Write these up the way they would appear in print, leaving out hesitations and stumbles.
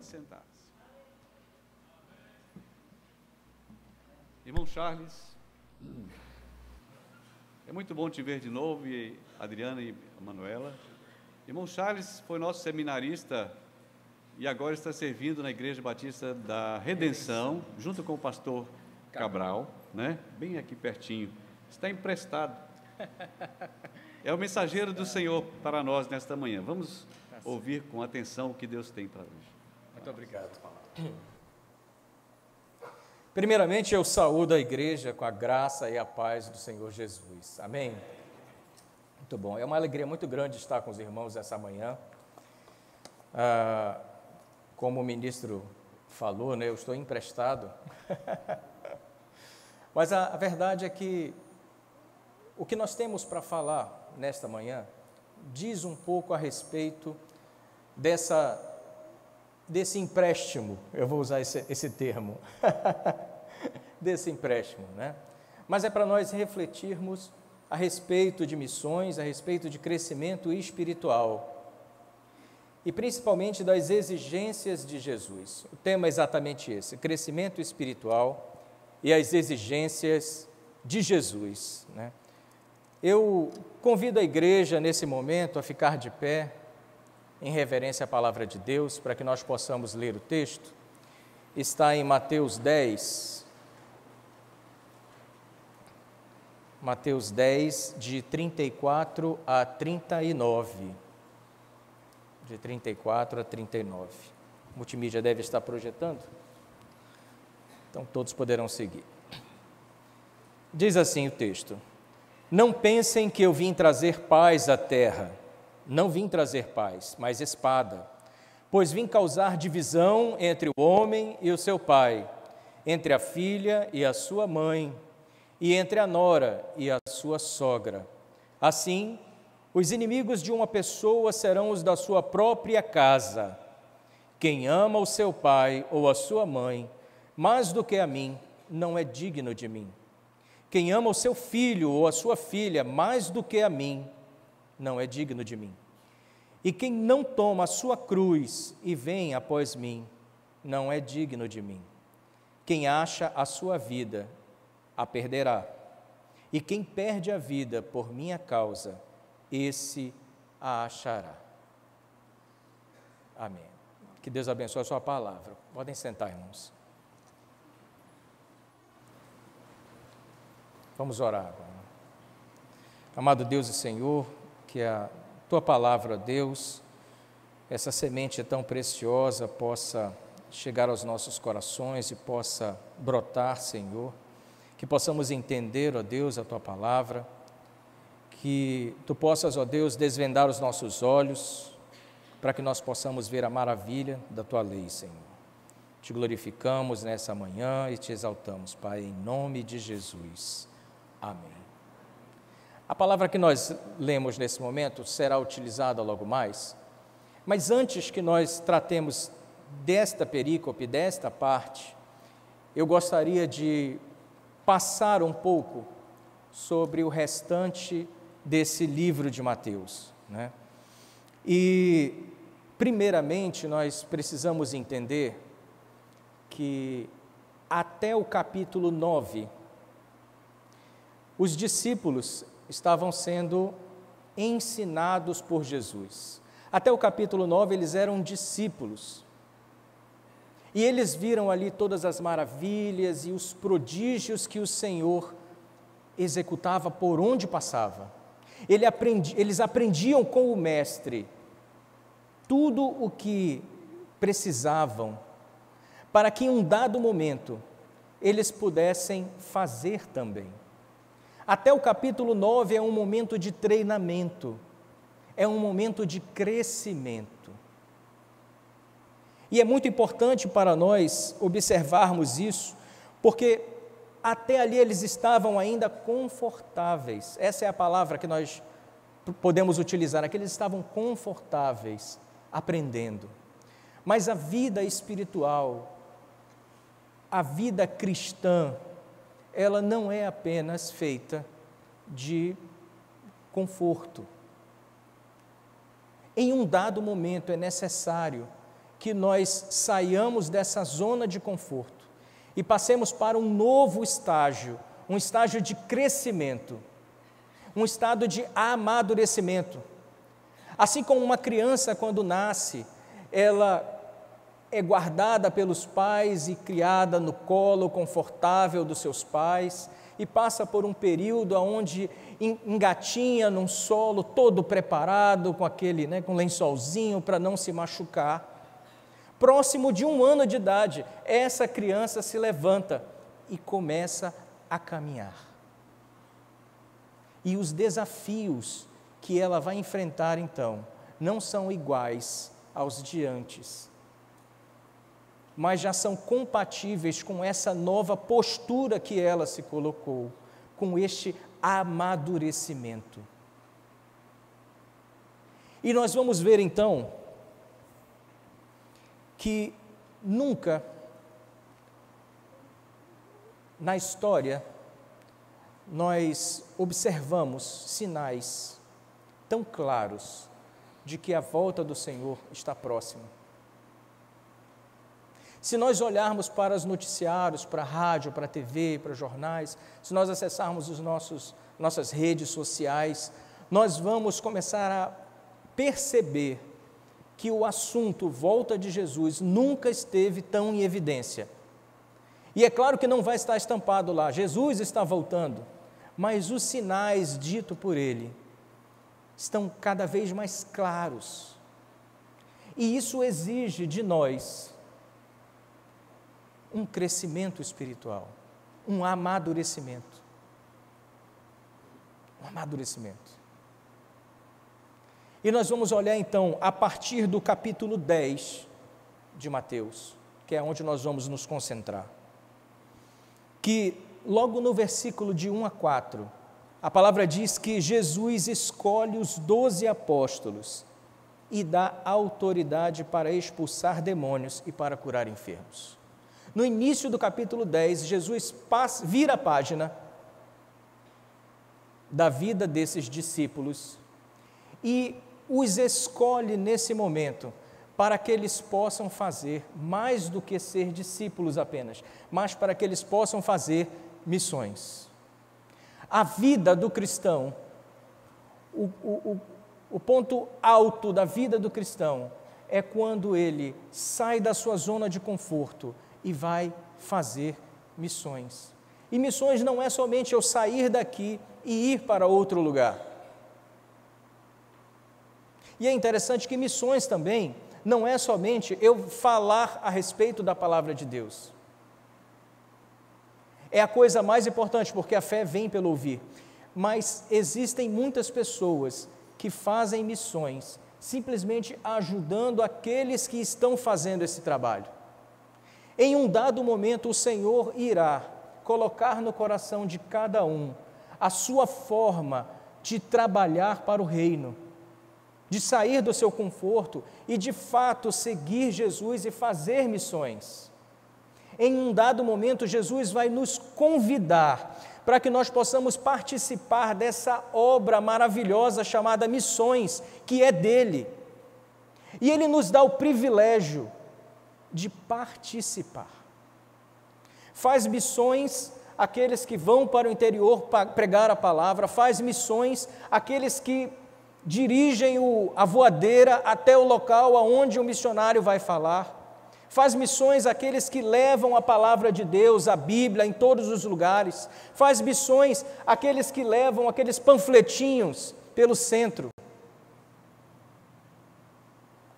Pode sentar-se. Irmão Charles, é muito bom te ver de novo, e Adriana e a Manuela. Irmão Charles foi nosso seminarista e agora está servindo na Igreja Batista da Redenção, junto com o pastor Cabral, né? Bem aqui pertinho. Está emprestado. É o mensageiro do Senhor para nós nesta manhã. Vamos ouvir com atenção o que Deus tem para hoje. Muito obrigado. Primeiramente, eu saúdo a igreja com a graça e a paz do Senhor Jesus. Amém? Muito bom. É uma alegria muito grande estar com os irmãos essa manhã. Como o ministro falou, né, eu estou emprestado. Mas a verdade é que o que nós temos para falar nesta manhã diz um pouco a respeito desse empréstimo, eu vou usar esse termo, desse empréstimo, né? Mas é para nós refletirmos a respeito de missões, a respeito de crescimento espiritual e principalmente das exigências de Jesus. O tema é exatamente esse, crescimento espiritual e as exigências de Jesus, né? Eu convido a igreja nesse momento a ficar de pé, em reverência à palavra de Deus, para que nós possamos ler o texto. Está em Mateus 10, de 34 a 39. De 34 a 39. A multimídia deve estar projetando, então todos poderão seguir. Diz assim o texto: Não pensem que eu vim trazer paz à terra. Não vim trazer paz, mas espada, pois vim causar divisão entre o homem e o seu pai, entre a filha e a sua mãe, e entre a nora e a sua sogra. Assim, os inimigos de uma pessoa serão os da sua própria casa. Quem ama o seu pai ou a sua mãe mais do que a mim, não é digno de mim. Quem ama o seu filho ou a sua filha mais do que a mim, não é digno de mim. E quem não toma a sua cruz e vem após mim, não é digno de mim. Quem acha a sua vida, a perderá. E quem perde a vida por minha causa, esse a achará. Amém. Que Deus abençoe a sua palavra. Podem sentar, irmãos. Vamos orar agora. Amado Deus e Senhor, que a Tua palavra, Deus, essa semente tão preciosa possa chegar aos nossos corações e possa brotar, Senhor, que possamos entender, ó Deus, a Tua palavra, que Tu possas, ó Deus, desvendar os nossos olhos, para que nós possamos ver a maravilha da Tua lei, Senhor. Te glorificamos nessa manhã e Te exaltamos, Pai, em nome de Jesus. Amém. A palavra que nós lemos nesse momento será utilizada logo mais, mas antes que nós tratemos desta perícope, desta parte, eu gostaria de passar um pouco sobre o restante desse livro de Mateus, né? E, primeiramente, nós precisamos entender que até o capítulo 9, os discípulos estavam sendo ensinados por Jesus. Até o capítulo 9, eles eram discípulos. E eles viram ali todas as maravilhas e os prodígios que o Senhor executava por onde passava. Eles aprendiam com o Mestre tudo o que precisavam para que em um dado momento eles pudessem fazer também. Até o capítulo 9 é um momento de treinamento, é um momento de crescimento. E é muito importante para nós observarmos isso, porque até ali eles estavam ainda confortáveis. Essa é a palavra que nós podemos utilizar, aqui eles estavam confortáveis, aprendendo. Mas a vida espiritual, a vida cristã, ela não é apenas feita de conforto. Em um dado momento é necessário que nós saiamos dessa zona de conforto e passemos para um novo estágio, um estágio de crescimento, um estado de amadurecimento. Assim como uma criança, quando nasce, ela é guardada pelos pais e criada no colo confortável dos seus pais e passa por um período onde engatinha num solo todo preparado com aquele, com lençolzinho para não se machucar. Próximo de 1 ano de idade, essa criança se levanta e começa a caminhar. E os desafios que ela vai enfrentar então não são iguais aos de antes, mas já são compatíveis com essa nova postura que ela se colocou, com este amadurecimento. E nós vamos ver então que nunca na história nós observamos sinais tão claros de que a volta do Senhor está próxima. Se nós olharmos para os noticiários, para a rádio, para a TV, para os jornais, se nós acessarmos nossas redes sociais, nós vamos começar a perceber que o assunto volta de Jesus nunca esteve tão em evidência. E é claro que não vai estar estampado lá, Jesus está voltando, mas os sinais ditos por Ele estão cada vez mais claros. E isso exige de nós um crescimento espiritual, um amadurecimento. Um amadurecimento. E nós vamos olhar então a partir do capítulo 10 de Mateus, que é onde nós vamos nos concentrar. Que logo no versículo de 1 a 4, a palavra diz que Jesus escolhe os 12 apóstolos e dá autoridade para expulsar demônios e para curar enfermos. No início do capítulo 10, Jesus vira a página da vida desses discípulos e os escolhe nesse momento para que eles possam fazer mais do que ser discípulos apenas, mas para que eles possam fazer missões. A vida do cristão, o ponto alto da vida do cristão é quando ele sai da sua zona de conforto e vai fazer missões. E missões não é somente eu sair daqui e ir para outro lugar. E é interessante que missões também não é somente eu falar a respeito da palavra de Deus. É a coisa mais importante, porque a fé vem pelo ouvir. Mas existem muitas pessoas que fazem missões simplesmente ajudando aqueles que estão fazendo esse trabalho. Em um dado momento, o Senhor irá colocar no coração de cada um a sua forma de trabalhar para o reino, de sair do seu conforto e, de fato, seguir Jesus e fazer missões. Em um dado momento, Jesus vai nos convidar para que nós possamos participar dessa obra maravilhosa chamada missões, que é dele. E ele nos dá o privilégio de participar. Faz missões aqueles que vão para o interior pregar a palavra, faz missões aqueles que dirigem a voadeira até o local aonde o missionário vai falar, faz missões aqueles que levam a palavra de Deus, a Bíblia, em todos os lugares, faz missões aqueles que levam aqueles panfletinhos pelo centro,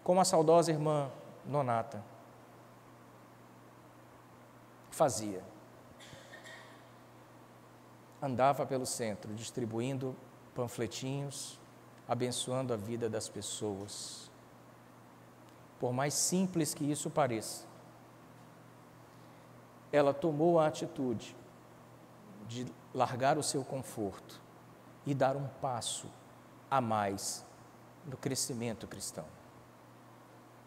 como a saudosa irmã Nonata fazia. Andava pelo centro, distribuindo panfletinhos, abençoando a vida das pessoas. Por mais simples que isso pareça, ela tomou a atitude de largar o seu conforto e dar um passo a mais no crescimento cristão.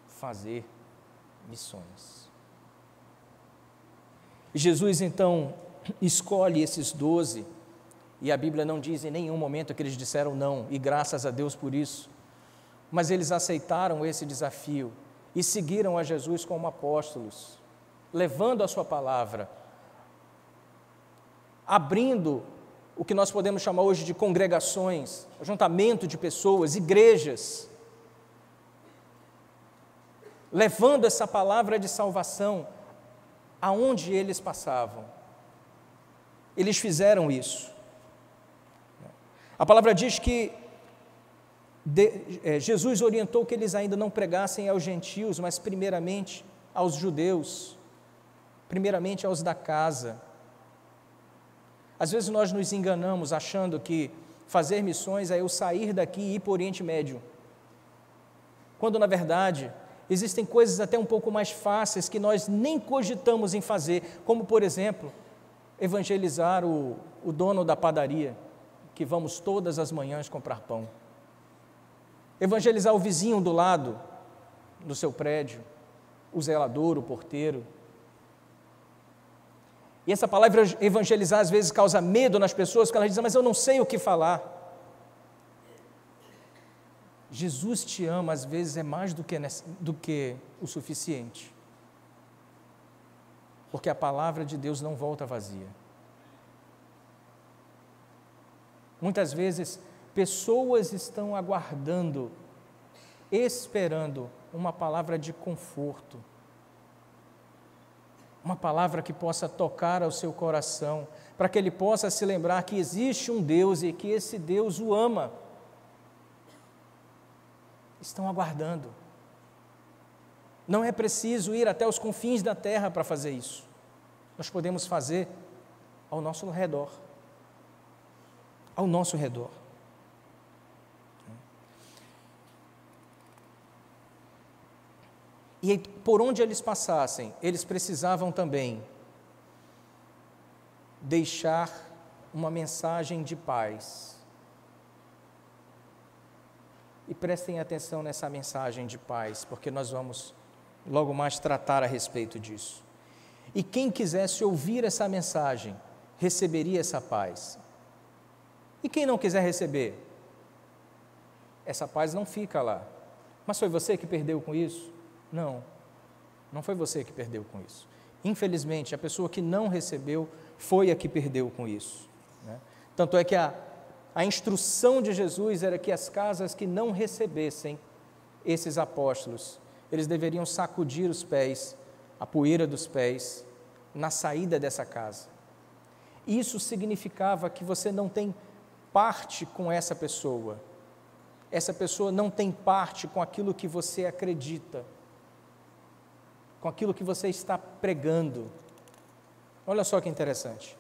Fazer missões. E Jesus, então, escolhe esses 12, e a Bíblia não diz em nenhum momento que eles disseram não, e graças a Deus por isso, mas eles aceitaram esse desafio e seguiram a Jesus como apóstolos, levando a sua palavra, abrindo o que nós podemos chamar hoje de congregações, ajuntamento de pessoas, igrejas, levando essa palavra de salvação aonde eles passavam. Eles fizeram isso. A palavra diz que Jesus orientou que eles ainda não pregassem aos gentios, mas primeiramente aos judeus, primeiramente aos da casa. Às vezes nós nos enganamos achando que fazer missões é eu sair daqui e ir para o Oriente Médio, quando na verdade existem coisas até um pouco mais fáceis que nós nem cogitamos em fazer, como por exemplo, evangelizar o dono da padaria, que vamos todas as manhãs comprar pão. Evangelizar o vizinho do lado, no seu prédio, o zelador, o porteiro. E essa palavra evangelizar às vezes causa medo nas pessoas, porque elas dizem, mas eu não sei o que falar. Jesus te ama, às vezes é mais do que o suficiente. Porque a palavra de Deus não volta vazia. Muitas vezes, pessoas estão aguardando, esperando uma palavra de conforto, uma palavra que possa tocar ao seu coração, para que ele possa se lembrar que existe um Deus e que esse Deus o ama. Estão aguardando. Não é preciso ir até os confins da terra para fazer isso. Nós podemos fazer ao nosso redor. Ao nosso redor. E por onde eles passassem, eles precisavam também deixar uma mensagem de paz. E prestem atenção nessa mensagem de paz, porque nós vamos logo mais tratar a respeito disso. E quem quisesse ouvir essa mensagem, receberia essa paz. E quem não quiser receber, essa paz não fica lá. Mas foi você que perdeu com isso? Não, não foi você que perdeu com isso. Infelizmente, a pessoa que não recebeu foi a que perdeu com isso, né? Tanto é que a instrução de Jesus era que as casas que não recebessem esses apóstolos, eles deveriam sacudir os pés, a poeira dos pés, na saída dessa casa. Isso significava que você não tem parte com essa pessoa não tem parte com aquilo que você acredita, com aquilo que você está pregando. Olha só que interessante.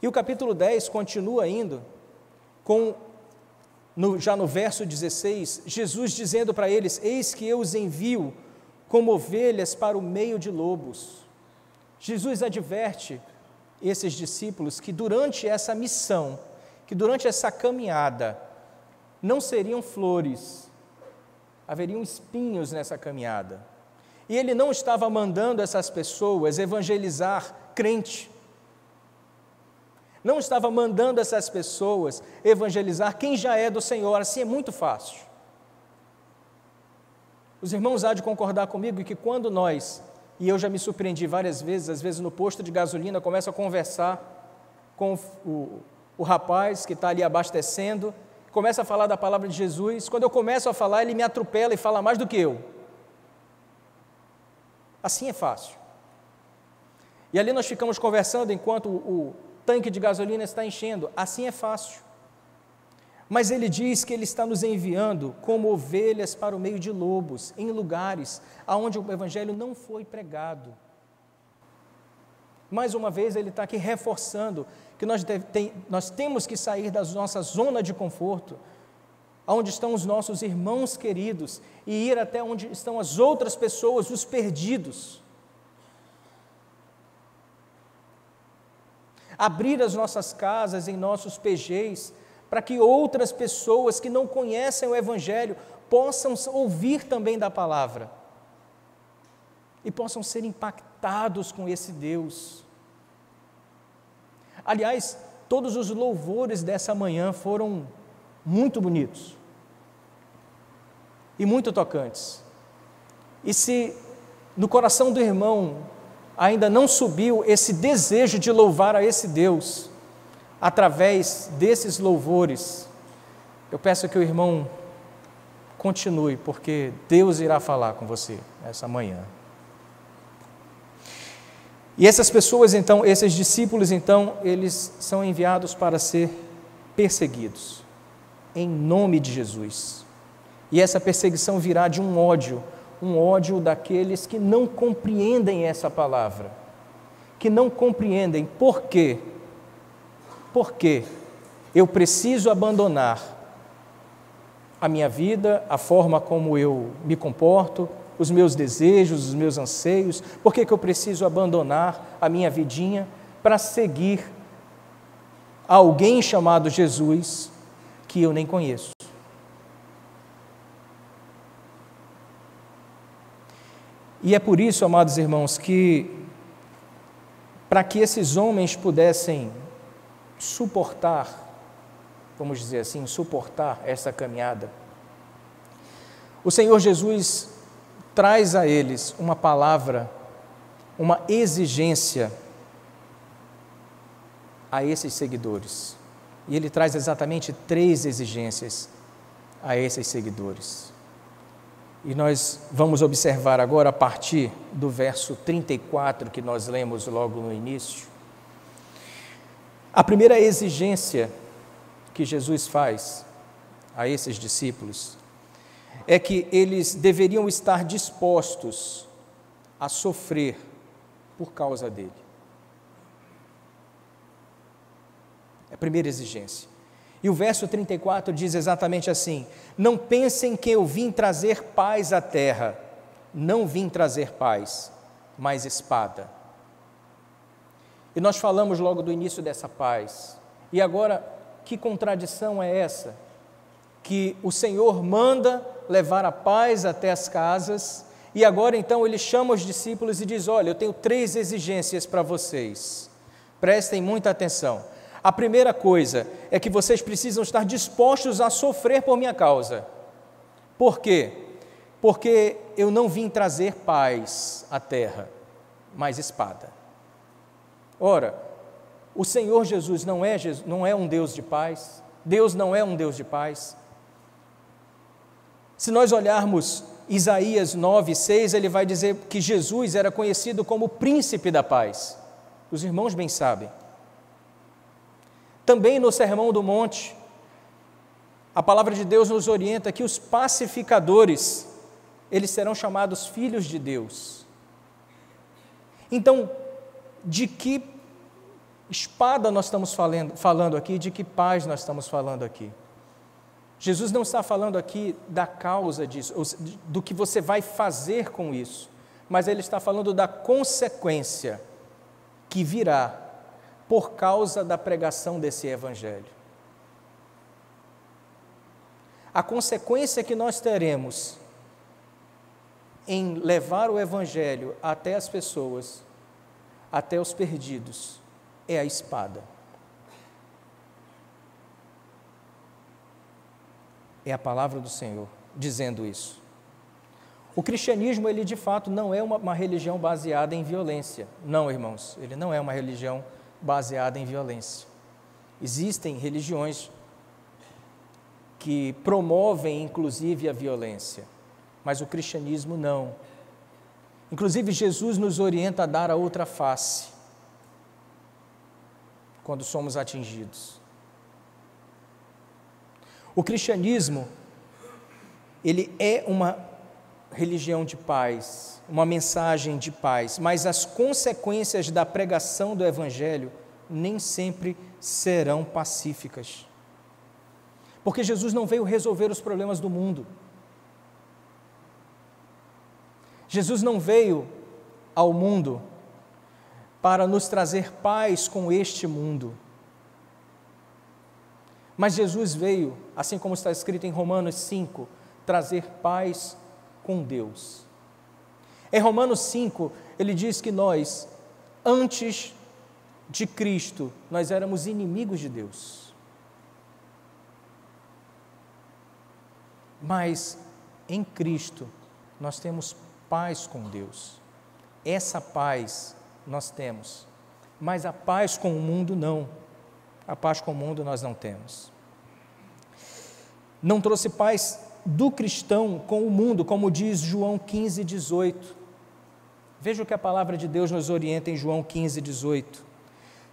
E o capítulo 10 continua indo, já no verso 16, Jesus dizendo para eles, eis que eu os envio como ovelhas para o meio de lobos. Jesus adverte esses discípulos que durante essa missão, que durante essa caminhada, não seriam flores, haveriam espinhos nessa caminhada. E ele não estava mandando essas pessoas evangelizar crente, não estava mandando essas pessoas evangelizar quem já é do Senhor, assim é muito fácil. Os irmãos há de concordar comigo que quando nós, e eu já me surpreendi várias vezes, às vezes no posto de gasolina, começo a conversar com o rapaz que está ali abastecendo, começa a falar da palavra de Jesus, quando eu começo a falar, ele me atropela e fala mais do que eu. Assim é fácil. E ali nós ficamos conversando enquanto o tanque de gasolina está enchendo, assim é fácil. Mas ele diz que ele está nos enviando como ovelhas para o meio de lobos, em lugares onde o evangelho não foi pregado. Mais uma vez ele está aqui reforçando que nós temos que sair da nossa zona de conforto, onde estão os nossos irmãos queridos, e ir até onde estão as outras pessoas, os perdidos. Abrir as nossas casas em nossos PGs, para que outras pessoas que não conhecem o Evangelho possam ouvir também da palavra e possam ser impactados com esse Deus. Aliás, todos os louvores dessa manhã foram muito bonitos e muito tocantes. E se no coração do irmão ainda não subiu esse desejo de louvar a esse Deus, através desses louvores, eu peço que o irmão continue, porque Deus irá falar com você essa manhã. E essas pessoas então, esses discípulos então, eles são enviados para ser perseguidos, em nome de Jesus. E essa perseguição virá de um ódio daqueles que não compreendem essa palavra, que não compreendem por quê. Porque eu preciso abandonar a minha vida, a forma como eu me comporto, os meus desejos, os meus anseios, por que eu preciso abandonar a minha vidinha para seguir alguém chamado Jesus que eu nem conheço? E é por isso, amados irmãos, que para que esses homens pudessem suportar, vamos dizer assim, suportar essa caminhada, o Senhor Jesus traz a eles uma palavra, uma exigência a esses seguidores. E Ele traz exatamente 3 exigências a esses seguidores. E nós vamos observar agora, a partir do verso 34, que nós lemos logo no início. A primeira exigência que Jesus faz a esses discípulos é que eles deveriam estar dispostos a sofrer por causa dele. É a primeira exigência. E o verso 34 diz exatamente assim: não pensem que eu vim trazer paz à terra, não vim trazer paz, mas espada. E nós falamos logo do início dessa paz. E agora, que contradição é essa? Que o Senhor manda levar a paz até as casas, e agora então Ele chama os discípulos e diz: olha, eu tenho 3 exigências para vocês, prestem muita atenção. A primeira coisa é que vocês precisam estar dispostos a sofrer por minha causa. Por quê? Porque eu não vim trazer paz à terra, mas espada. Ora, o Senhor Jesus não é um Deus de paz, Deus não é um Deus de paz. Se nós olharmos Isaías 9:6, ele vai dizer que Jesus era conhecido como o príncipe da paz. Os irmãos bem sabem. Também no Sermão do Monte, a palavra de Deus nos orienta que os pacificadores, eles serão chamados filhos de Deus. Então, de que espada nós estamos falando aqui, de que paz nós estamos falando aqui? Jesus não está falando aqui da causa disso, do que você vai fazer com isso, mas Ele está falando da consequência que virá por causa da pregação desse Evangelho. A consequência que nós teremos em levar o Evangelho até as pessoas, até os perdidos, é a espada. É a palavra do Senhor dizendo isso. O cristianismo, ele de fato não é uma religião baseada em violência. Não, irmãos, ele não é uma religião baseada em violência. Existem religiões que promovem, inclusive, a violência, mas o cristianismo não. Inclusive, Jesus nos orienta a dar a outra face quando somos atingidos. O cristianismo, ele é uma religião de paz, uma mensagem de paz, mas as consequências da pregação do Evangelho nem sempre serão pacíficas. Porque Jesus não veio resolver os problemas do mundo. Jesus não veio ao mundo para nos trazer paz com este mundo. Mas Jesus veio, assim como está escrito em Romanos 5, trazer paz com Deus. Em Romanos 5, ele diz que nós, antes de Cristo, nós éramos inimigos de Deus. Mas em Cristo nós temos paz com Deus. Essa paz nós temos, mas a paz com o mundo não. A paz com o mundo nós não temos. Não trouxe paz do cristão com o mundo, como diz João 15, 18. Veja o que a palavra de Deus nos orienta em João 15, 18.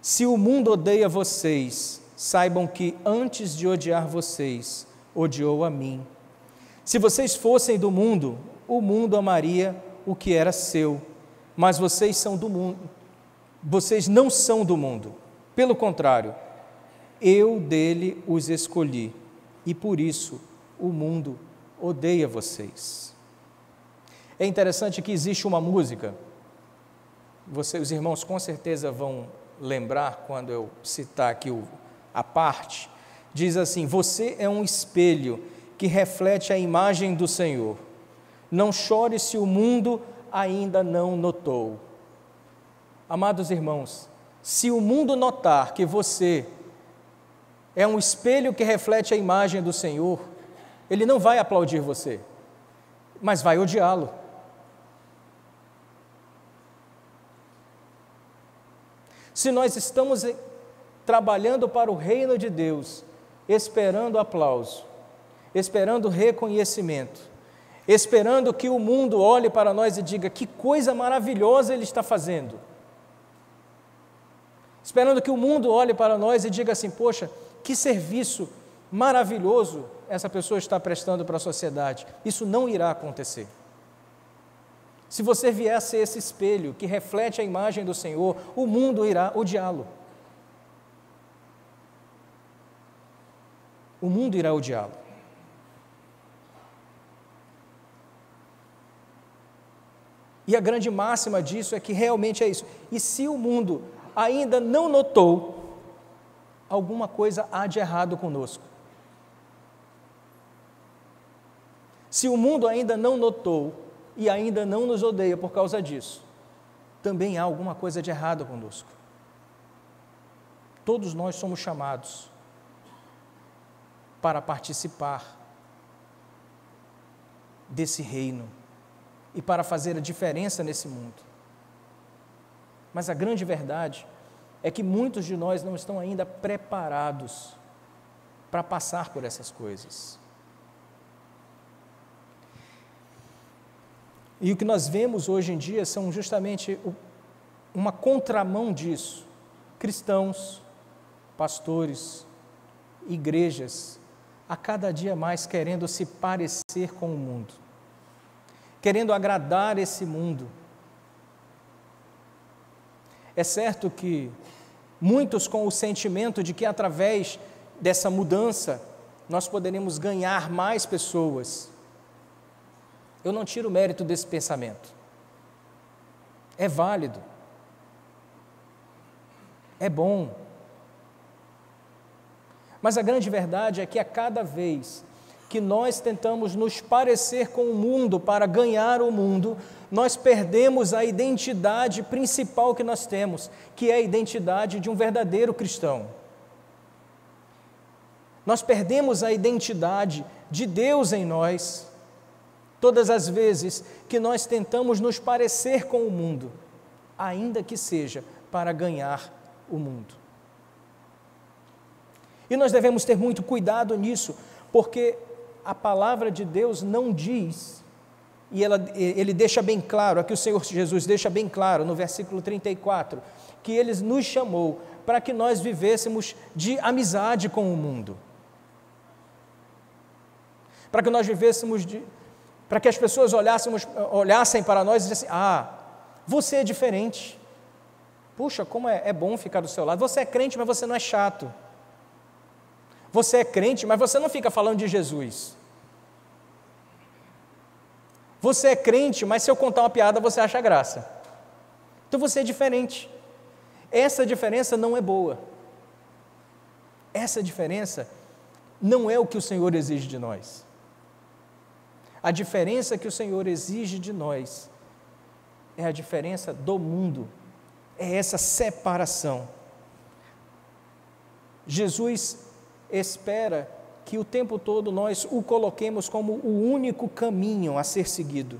Se o mundo odeia vocês, saibam que antes de odiar vocês, odiou a mim. Se vocês fossem do mundo, o mundo amaria o que era seu, mas vocês são do mundo. Vocês não são do mundo. Pelo contrário, eu dele os escolhi, e por isso o mundo odeia vocês. É interessante que existe uma música, os irmãos com certeza vão lembrar quando eu citar aqui a parte, diz assim: você é um espelho que reflete a imagem do Senhor. Não chore se o mundo ainda não notou. Amados irmãos, se o mundo notar que você é um espelho que reflete a imagem do Senhor, ele não vai aplaudir você, mas vai odiá-lo. Se nós estamos trabalhando para o reino de Deus, esperando aplauso, esperando reconhecimento, esperando que o mundo olhe para nós e diga que coisa maravilhosa ele está fazendo, esperando que o mundo olhe para nós e diga assim: poxa, que serviço maravilhoso essa pessoa está prestando para a sociedade. Isso não irá acontecer. Se você vier a ser esse espelho que reflete a imagem do Senhor, o mundo irá odiá-lo. O mundo irá odiá-lo. E a grande máxima disso é que realmente é isso. E se o mundo ainda não notou, alguma coisa há de errado conosco. Se o mundo ainda não notou e ainda não nos odeia por causa disso, também há alguma coisa de errado conosco. Todos nós somos chamados para participar desse reino e para fazer a diferença nesse mundo. Mas a grande verdade é que muitos de nós não estão ainda preparados para passar por essas coisas. E o que nós vemos hoje em dia são justamente uma contramão disso. Cristãos, pastores, igrejas, a cada dia mais querendo se parecer com o mundo, querendo agradar esse mundo. É certo que muitos com o sentimento de que através dessa mudança nós poderemos ganhar mais pessoas. Eu não tiro o mérito desse pensamento. É válido. É bom. Mas a grande verdade é que a cada vez que nós tentamos nos parecer com o mundo para ganhar o mundo, nós perdemos a identidade principal que nós temos, que é a identidade de um verdadeiro cristão. Nós perdemos a identidade de Deus em nós, todas as vezes que nós tentamos nos parecer com o mundo, ainda que seja para ganhar o mundo. E nós devemos ter muito cuidado nisso, porque a palavra de Deus não diz, e ele deixa bem claro, aqui o Senhor Jesus deixa bem claro no versículo 34, que Ele nos chamou para que nós vivêssemos de amizade com o mundo, para que nós vivêssemos para que as pessoas olhassem para nós e dissessem: ah, você é diferente, puxa, como é bom ficar do seu lado, você é crente, mas você não é chato, você é crente, mas você não fica falando de Jesus, você é crente, mas se eu contar uma piada você acha graça, então você é diferente. Essa diferença não é boa, essa diferença não é o que o Senhor exige de nós. A diferença que o Senhor exige de nós é a diferença do mundo, é essa separação. Jesus espera que o tempo todo nós o coloquemos como o único caminho a ser seguido.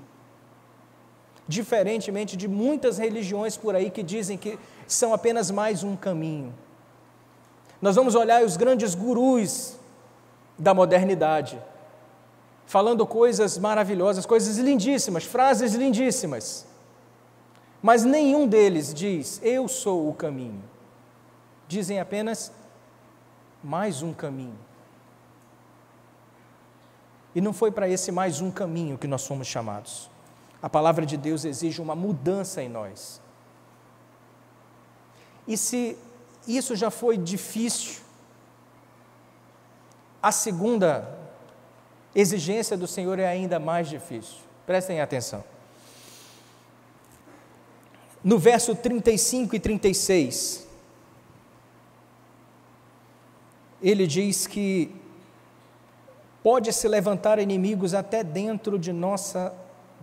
diferentemente de muitas religiões por aí que dizem que são apenas mais um caminho. Nós vamos olhar os grandes gurus da modernidade, falando coisas maravilhosas, coisas lindíssimas, frases lindíssimas, mas nenhum deles diz, eu sou o caminho. Dizem apenas, mais um caminho. E não foi para esse mais um caminho que nós fomos chamados. A palavra de Deus exige uma mudança em nós. E se isso já foi difícil, a segunda exigência do Senhor é ainda mais difícil. Prestem atenção. No verso 35 e 36, ele diz que pode-se levantar inimigos até dentro de nossa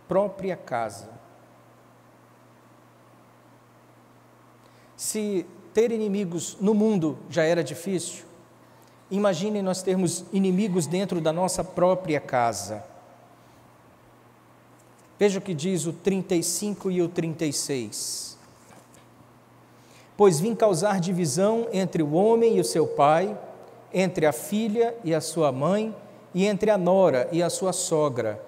própria casa. Se ter inimigos no mundo já era difícil, imaginem nós termos inimigos dentro da nossa própria casa. Veja o que diz o 35 e o 36. Pois vim causar divisão entre o homem e o seu pai, entre a filha e a sua mãe, e entre a nora e a sua sogra.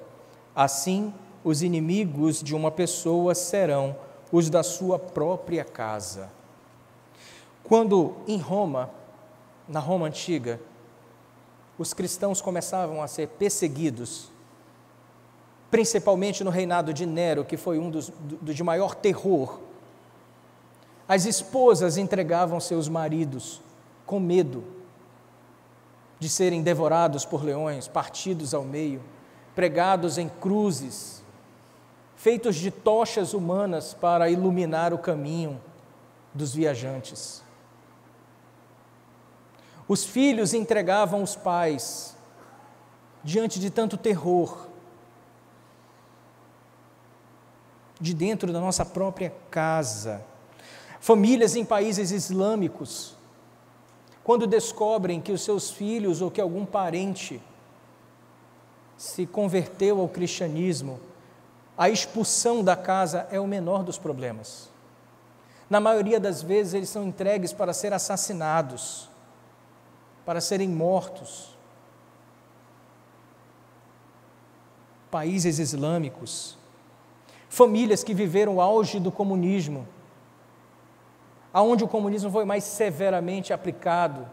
Assim, os inimigos de uma pessoa serão os da sua própria casa. Quando em Roma, na Roma antiga, os cristãos começavam a ser perseguidos, principalmente no reinado de Nero, que foi um dos de maior terror, as esposas entregavam seus maridos com medo de serem devorados por leões, partidos ao meio, pregados em cruzes, feitos de tochas humanas para iluminar o caminho dos viajantes. Os filhos entregavam os pais diante de tanto terror, de dentro da nossa própria casa. Famílias em países islâmicos, quando descobrem que os seus filhos ou que algum parente se converteu ao cristianismo, a expulsão da casa é o menor dos problemas. Na maioria das vezes, eles são entregues para ser assassinados, para serem mortos. Países islâmicos, famílias que viveram o auge do comunismo, aonde o comunismo foi mais severamente aplicado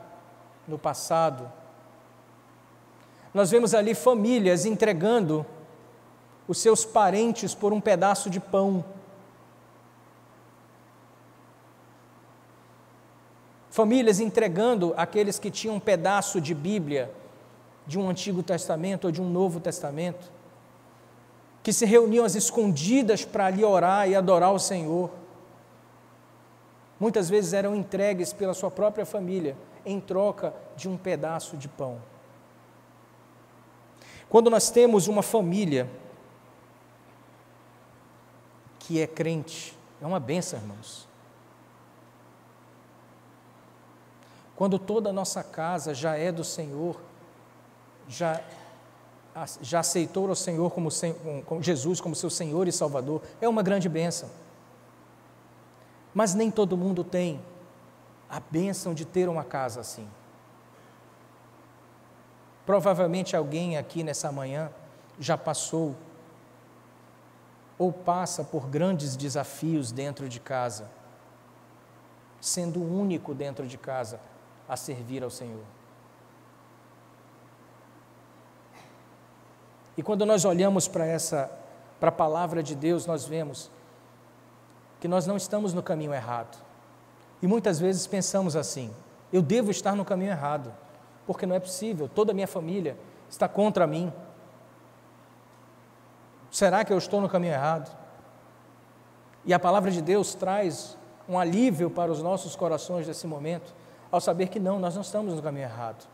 no passado. Nós vemos ali famílias entregando os seus parentes por um pedaço de pão. Famílias entregando aqueles que tinham um pedaço de Bíblia, de um Antigo Testamento ou de um Novo Testamento, que se reuniam às escondidas para ali orar e adorar o Senhor. Muitas vezes eram entregues pela sua própria família, em troca de um pedaço de pão. Quando nós temos uma família que é crente, é uma bênção, irmãos. Quando toda a nossa casa já é do Senhor, já aceitou o Senhor como Jesus como seu Senhor e Salvador, é uma grande bênção. Mas nem todo mundo tem a bênção de ter uma casa assim. Provavelmente alguém aqui nessa manhã já passou ou passa por grandes desafios dentro de casa, sendo o único dentro de casa a servir ao Senhor. E quando nós olhamos para a palavra de Deus, nós vemos que nós não estamos no caminho errado. E muitas vezes pensamos assim, eu devo estar no caminho errado, porque não é possível, toda a minha família está contra mim. Será que eu estou no caminho errado? E a palavra de Deus traz um alívio para os nossos corações nesse momento, ao saber que não, nós não estamos no caminho errado.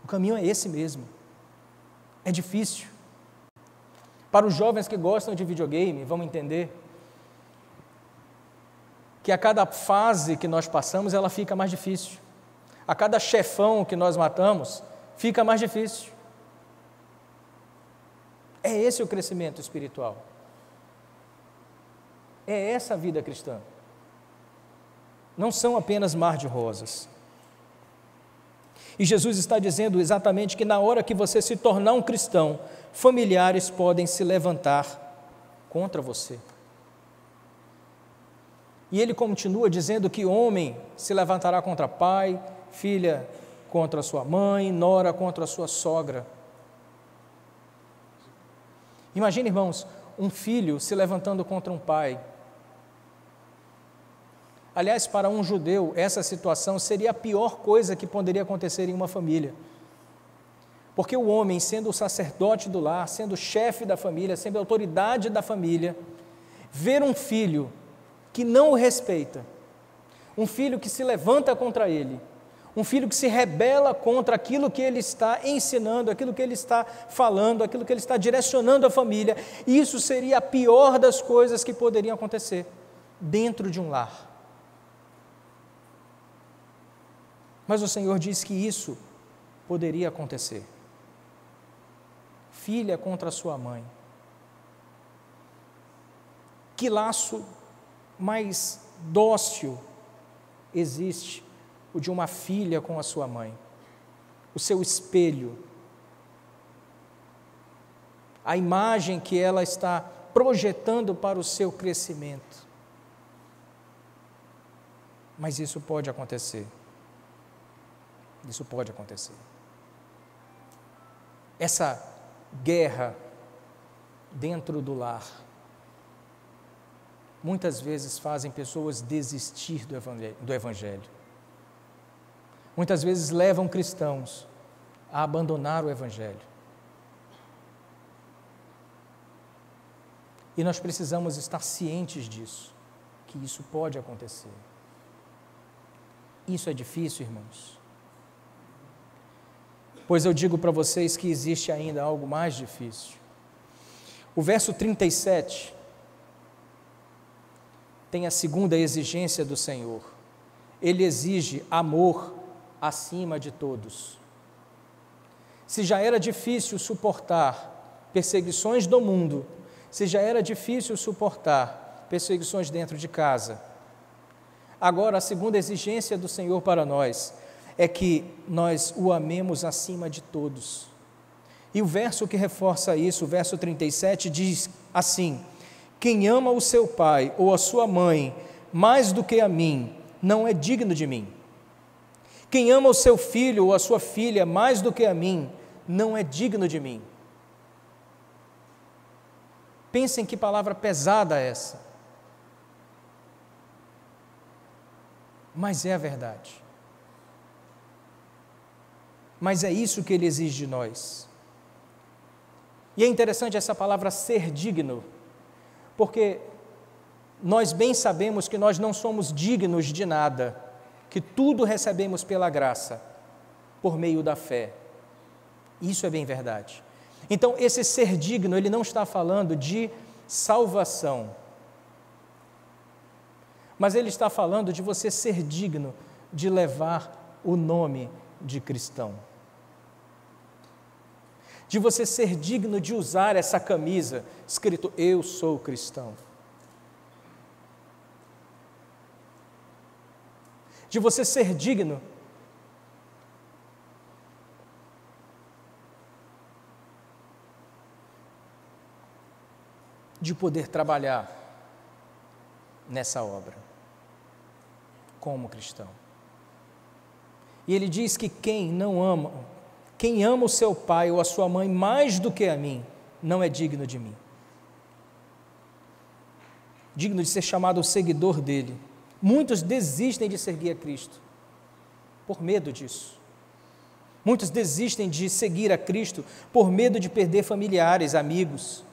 O caminho é esse mesmo. É difícil. Para os jovens que gostam de videogame, vão entender que a cada fase que nós passamos, ela fica mais difícil. A cada chefão que nós matamos, fica mais difícil. É esse o crescimento espiritual. É essa a vida cristã. Não são apenas mar de rosas. E Jesus está dizendo exatamente que na hora que você se tornar um cristão, familiares podem se levantar contra você. E ele continua dizendo que homem se levantará contra pai, filha contra sua mãe, nora contra sua sogra. Imagine, irmãos, um filho se levantando contra um pai. Aliás, para um judeu, essa situação seria a pior coisa que poderia acontecer em uma família. Porque o homem, sendo o sacerdote do lar, sendo o chefe da família, sendo a autoridade da família, ver um filho que não o respeita, um filho que se levanta contra ele, um filho que se rebela contra aquilo que ele está ensinando, aquilo que ele está falando, aquilo que ele está direcionando à família, isso seria a pior das coisas que poderiam acontecer dentro de um lar. Mas o Senhor diz que isso poderia acontecer. Filha contra sua mãe. Que laço mais dócil existe o de uma filha com a sua mãe? O seu espelho. A imagem que ela está projetando para o seu crescimento. Mas isso pode acontecer. Isso pode acontecer. Essa guerra dentro do lar muitas vezes fazem pessoas desistir do Evangelho. Muitas vezes levam cristãos a abandonar o Evangelho. E nós precisamos estar cientes disso, que isso pode acontecer. Isso é difícil, irmãos. Pois eu digo para vocês que existe ainda algo mais difícil. O verso 37 tem a segunda exigência do Senhor. Ele exige amor acima de todos. Se já era difícil suportar perseguições do mundo, se já era difícil suportar perseguições dentro de casa, agora a segunda exigência do Senhor para nós é que nós o amemos acima de todos. E o verso que reforça isso, o verso 37, diz assim: quem ama o seu pai ou a sua mãe mais do que a mim, não é digno de mim. Quem ama o seu filho ou a sua filha mais do que a mim, não é digno de mim. Pensem que palavra pesada essa. Mas é a verdade. Mas é isso que ele exige de nós. E é interessante essa palavra ser digno, porque nós bem sabemos que nós não somos dignos de nada, que tudo recebemos pela graça, por meio da fé. Isso é bem verdade. Então, esse ser digno, ele não está falando de salvação, mas ele está falando de você ser digno de levar o nome de cristão. De você ser digno de usar essa camisa escrito eu sou cristão. De você ser digno de poder trabalhar nessa obra como cristão. E ele diz que quem ama o seu pai ou a sua mãe mais do que a mim, não é digno de mim. Digno de ser chamado o seguidor dele. Muitos desistem de seguir a Cristo por medo disso. Muitos desistem de seguir a Cristo por medo de perder familiares, amigos.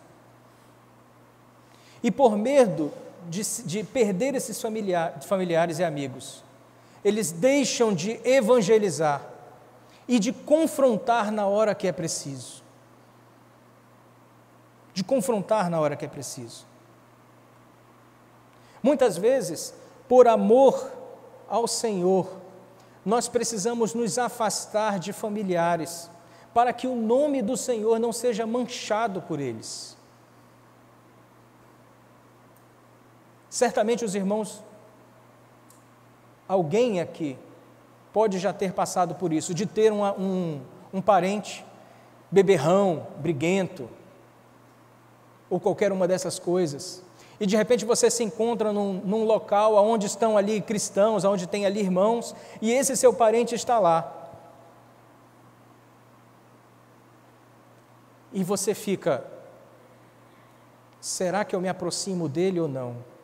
E por medo de perder esses familiares e amigos, eles deixam de evangelizar e de confrontar na hora que é preciso. De confrontar na hora que é preciso. Muitas vezes, por amor ao Senhor, nós precisamos nos afastar de familiares, para que o nome do Senhor não seja manchado por eles. Certamente os irmãos, alguém aqui pode já ter passado por isso, de ter um parente beberrão, briguento, ou qualquer uma dessas coisas, e de repente você se encontra num local onde estão ali cristãos, onde tem ali irmãos, e esse seu parente está lá. E você fica, será que eu me aproximo dele ou não?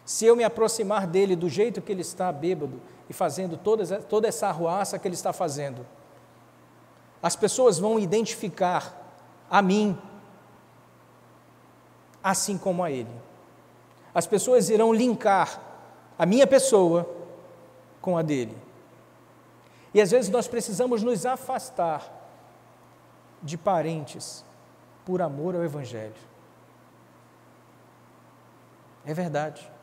Se eu me aproximar dele do jeito que ele está bêbado e fazendo toda essa arruaça que ele está fazendo, as pessoas vão identificar a mim assim como a ele. As pessoas irão linkar a minha pessoa com a dele. E às vezes nós precisamos nos afastar de parentes por amor ao Evangelho. É verdade.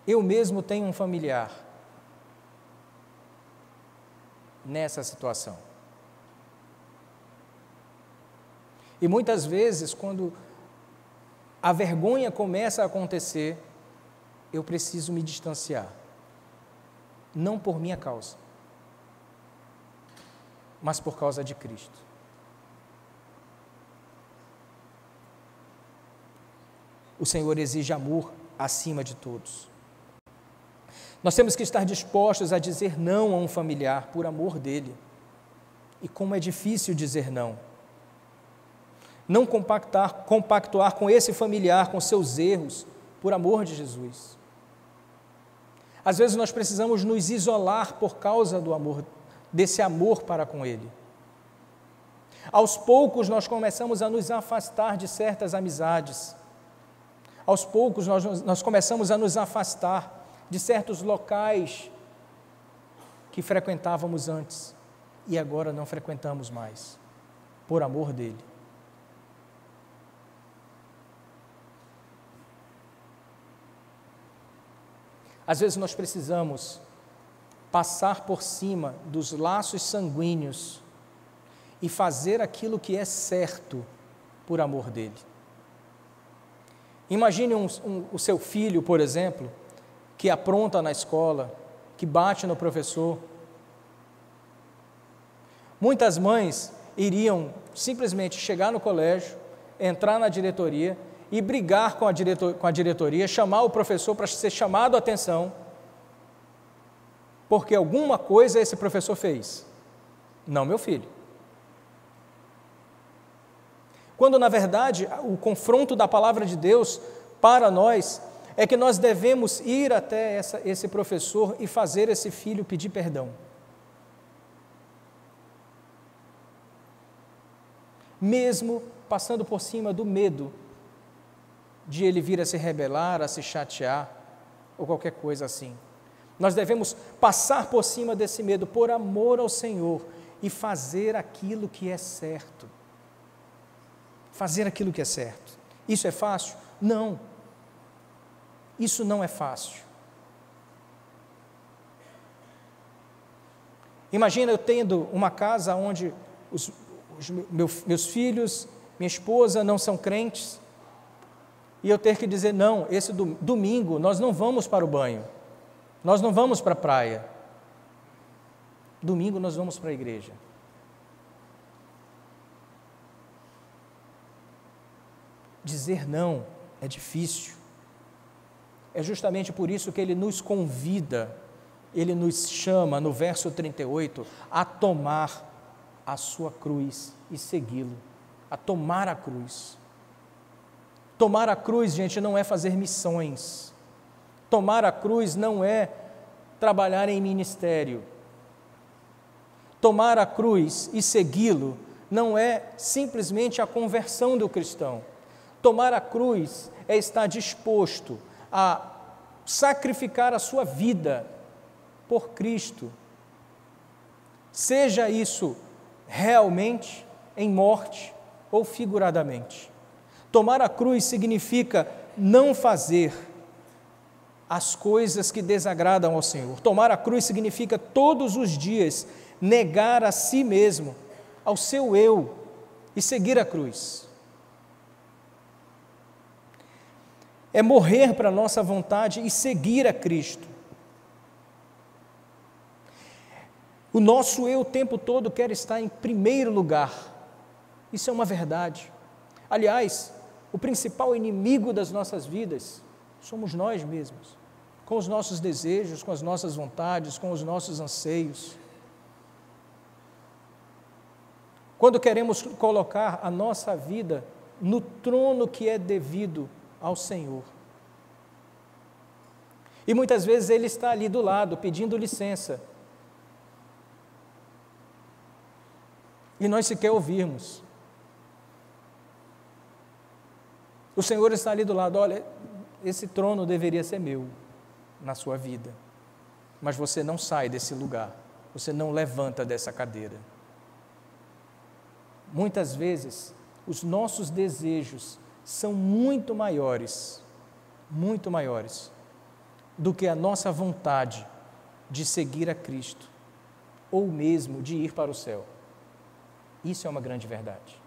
Eu mesmo tenho um familiar nessa situação. E muitas vezes, quando a vergonha começa a acontecer, eu preciso me distanciar. Não por minha causa, mas por causa de Cristo. O Senhor exige amor acima de todos. Nós temos que estar dispostos a dizer não a um familiar por amor dele. E como é difícil dizer não. Não compactuar com esse familiar, com seus erros, por amor de Jesus. Às vezes nós precisamos nos isolar por causa do amor, desse amor para com ele. Aos poucos nós começamos a nos afastar de certas amizades. Aos poucos nós começamos a nos afastar de certos locais que frequentávamos antes e agora não frequentamos mais, por amor dele. Às vezes nós precisamos passar por cima dos laços sanguíneos e fazer aquilo que é certo por amor dele. Imagine o seu filho, por exemplo, que apronta na escola, que bate no professor. Muitas mães iriam simplesmente chegar no colégio, entrar na diretoria e brigar com a diretoria, chamar o professor para ser chamado a atenção, porque alguma coisa esse professor fez. Não, meu filho. Quando, na verdade, o confronto da palavra de Deus para nós é que nós devemos ir até esse professor e fazer esse filho pedir perdão. Mesmo passando por cima do medo de ele vir a se rebelar, a se chatear, ou qualquer coisa assim. Nós devemos passar por cima desse medo por amor ao Senhor e fazer aquilo que é certo. Fazer aquilo que é certo. Isso é fácil? Não. Isso não é fácil. Imagina eu tendo uma casa onde meus filhos, minha esposa não são crentes, e eu ter que dizer, não, esse domingo nós não vamos para o banho, nós não vamos para a praia, domingo nós vamos para a igreja. Dizer não é difícil. É justamente por isso que ele nos convida, ele nos chama, no verso 38, a tomar a sua cruz e segui-lo, a tomar a cruz. Tomar a cruz, gente, não é fazer missões. Tomar a cruz não é trabalhar em ministério. Tomar a cruz e segui-lo não é simplesmente a conversão do cristão. Tomar a cruz é estar disposto a sacrificar a sua vida por Cristo. Seja isso realmente em morte ou figuradamente. Tomar a cruz significa não fazer as coisas que desagradam ao Senhor. Tomar a cruz significa todos os dias negar a si mesmo, ao seu eu, e seguir a cruz. é morrer para a nossa vontade e seguir a Cristo. O nosso eu o tempo todo quer estar em primeiro lugar. Isso é uma verdade. Aliás, o principal inimigo das nossas vidas somos nós mesmos, com os nossos desejos, com as nossas vontades, com os nossos anseios. Quando queremos colocar a nossa vida no trono que é devido ao Senhor. E muitas vezes Ele está ali do lado, pedindo licença. E nós sequer ouvirmos. O Senhor está ali do lado, olha, esse trono deveria ser meu na sua vida, mas você não sai desse lugar, você não levanta dessa cadeira. Muitas vezes, os nossos desejos são muito maiores do que a nossa vontade de seguir a Cristo, ou mesmo de ir para o céu. Isso é uma grande verdade.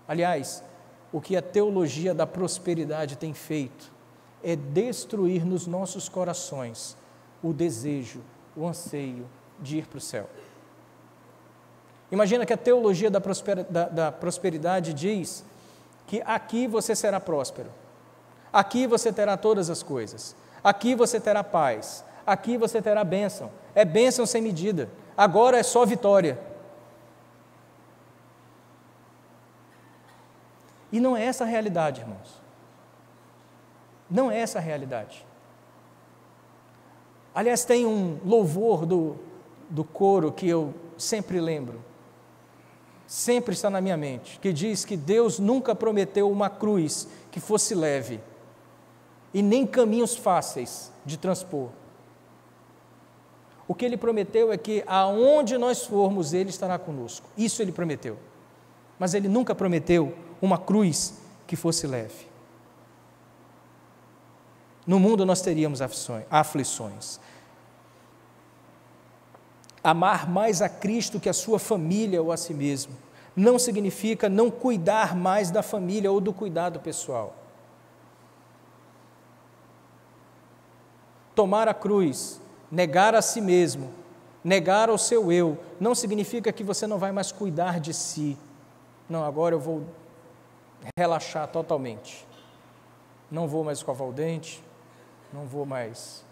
Aliás, o que a teologia da prosperidade tem feito é destruir nos nossos corações o desejo, o anseio de ir para o céu. Imagina que a teologia da prosperidade diz que aqui você será próspero, aqui você terá todas as coisas, aqui você terá paz, aqui você terá bênção, é bênção sem medida, agora é só vitória. E não é essa a realidade, irmãos. Não é essa a realidade. Aliás, tem um louvor do coro que eu sempre lembro, sempre está na minha mente, que diz que Deus nunca prometeu uma cruz que fosse leve e nem caminhos fáceis de transpor. O que Ele prometeu é que aonde nós formos, Ele estará conosco. Isso Ele prometeu. Mas Ele nunca prometeu uma cruz que fosse leve. No mundo nós teríamos aflições. Amar mais a Cristo que a sua família ou a si mesmo não significa não cuidar mais da família ou do cuidado pessoal. Tomar a cruz, negar a si mesmo, negar ao seu eu, não significa que você não vai mais cuidar de si. Não, agora eu vou relaxar totalmente. Não vou mais escovar o dente, não vou mais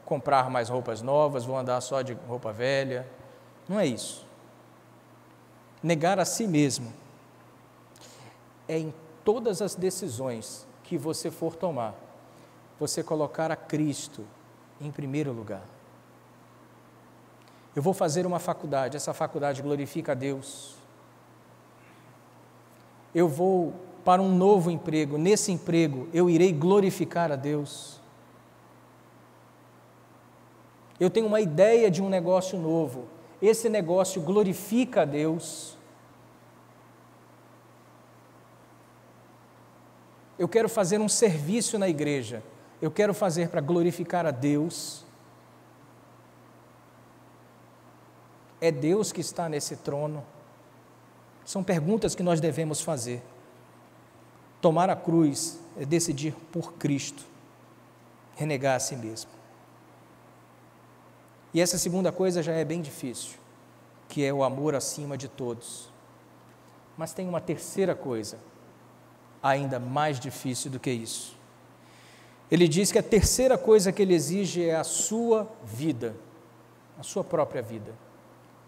comprar mais roupas novas, vou andar só de roupa velha. Não é isso. Negar a si mesmo é em todas as decisões que você for tomar, você colocar a Cristo em primeiro lugar. Eu vou fazer uma faculdade, essa faculdade glorifica a Deus. Eu vou para um novo emprego, nesse emprego eu irei glorificar a Deus. Eu tenho uma ideia de um negócio novo, esse negócio glorifica a Deus. Eu quero fazer um serviço na igreja, eu quero fazer para glorificar a Deus. É Deus que está nesse trono? São perguntas que nós devemos fazer. Tomar a cruz é decidir por Cristo, renegar a si mesmo. E essa segunda coisa já é bem difícil, que é o amor acima de todos. Mas tem uma terceira coisa, ainda mais difícil do que isso. Ele diz que a terceira coisa que ele exige é a sua vida, a sua própria vida,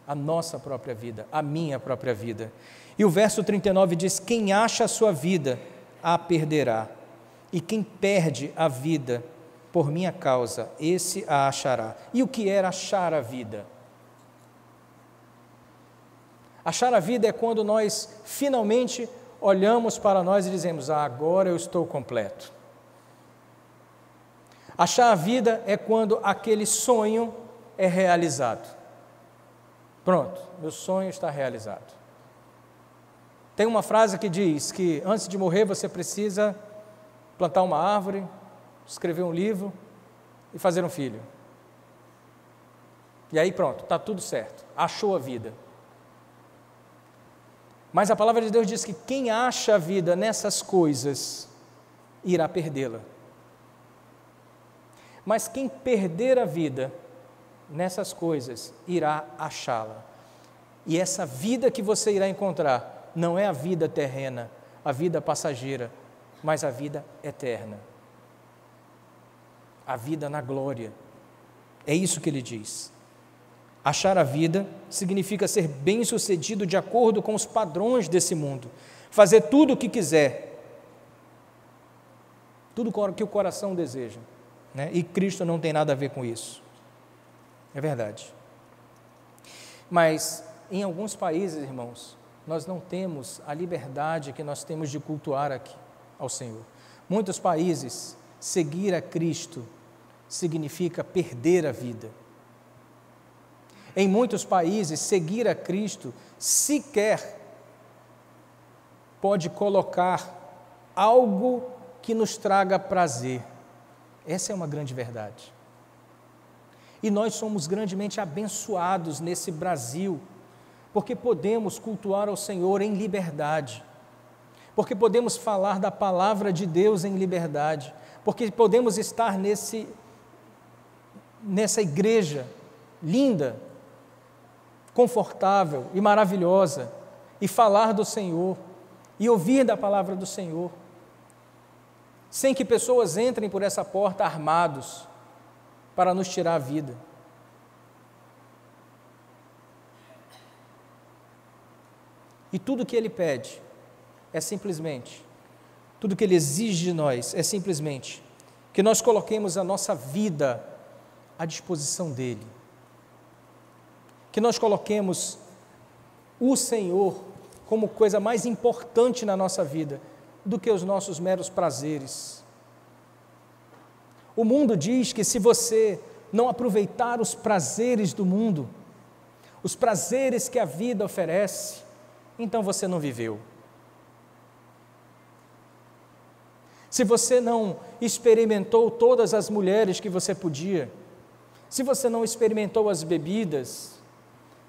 a nossa própria vida, a minha própria vida. E o verso 39 diz: quem acha a sua vida, a perderá, e quem perde a vida por minha causa, esse a achará. E o que era achar a vida? Achar a vida é quando nós finalmente olhamos para nós e dizemos: agora eu estou completo. Achar a vida é quando aquele sonho é realizado. Pronto, meu sonho está realizado. Tem uma frase que diz que antes de morrer você precisa plantar uma árvore, escrever um livro e fazer um filho. E aí pronto, está tudo certo, achou a vida. Mas a palavra de Deus diz que quem acha a vida nessas coisas irá perdê-la. Mas quem perder a vida nessas coisas, irá achá-la. E essa vida que você irá encontrar, não é a vida terrena, a vida passageira, mas a vida eterna. A vida na glória. É isso que ele diz. Achar a vida significa ser bem-sucedido de acordo com os padrões desse mundo, fazer tudo o que quiser, tudo que o coração deseja, né? E Cristo não tem nada a ver com isso. É verdade. Mas em alguns países, irmãos, nós não temos a liberdade que nós temos de cultuar aqui ao Senhor. Muitos países, seguir a Cristo significa perder a vida. Em muitos países, seguir a Cristo sequer pode colocar algo que nos traga prazer. Essa é uma grande verdade. E nós somos grandemente abençoados nesse Brasil, porque podemos cultuar ao Senhor em liberdade, porque podemos falar da palavra de Deus em liberdade, porque podemos estar nessa igreja linda, confortável e maravilhosa, e falar do Senhor, e ouvir da palavra do Senhor, sem que pessoas entrem por essa porta armados para nos tirar a vida. E tudo que Ele pede é simplesmente, tudo que Ele exige de nós é simplesmente que nós coloquemos a nossa vida à disposição dEle, que nós coloquemos o Senhor como coisa mais importante na nossa vida do que os nossos meros prazeres. O mundo diz que se você não aproveitar os prazeres do mundo, os prazeres que a vida oferece, então você não viveu. Se você não experimentou todas as mulheres que você podia, se você não experimentou as bebidas,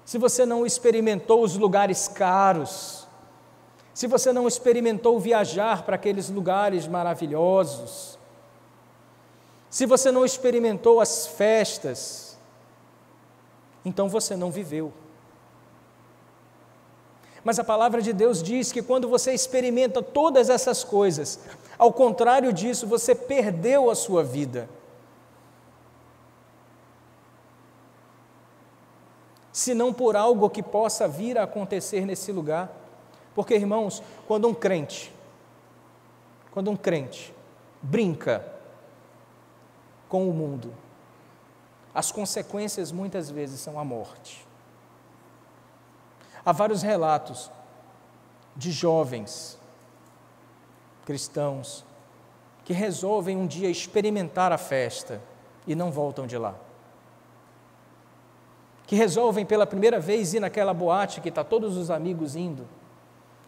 se você não experimentou os lugares caros, se você não experimentou viajar para aqueles lugares maravilhosos, se você não experimentou as festas, então você não viveu. Mas a palavra de Deus diz que quando você experimenta todas essas coisas, ao contrário disso, você perdeu a sua vida. Se não por algo que possa vir a acontecer nesse lugar. Porque, irmãos, quando um crente brinca com o mundo, as consequências muitas vezes são a morte. Há vários relatos de jovens cristãos que resolvem um dia experimentar a festa e não voltam de lá. Que resolvem pela primeira vez ir naquela boate que está todos os amigos indo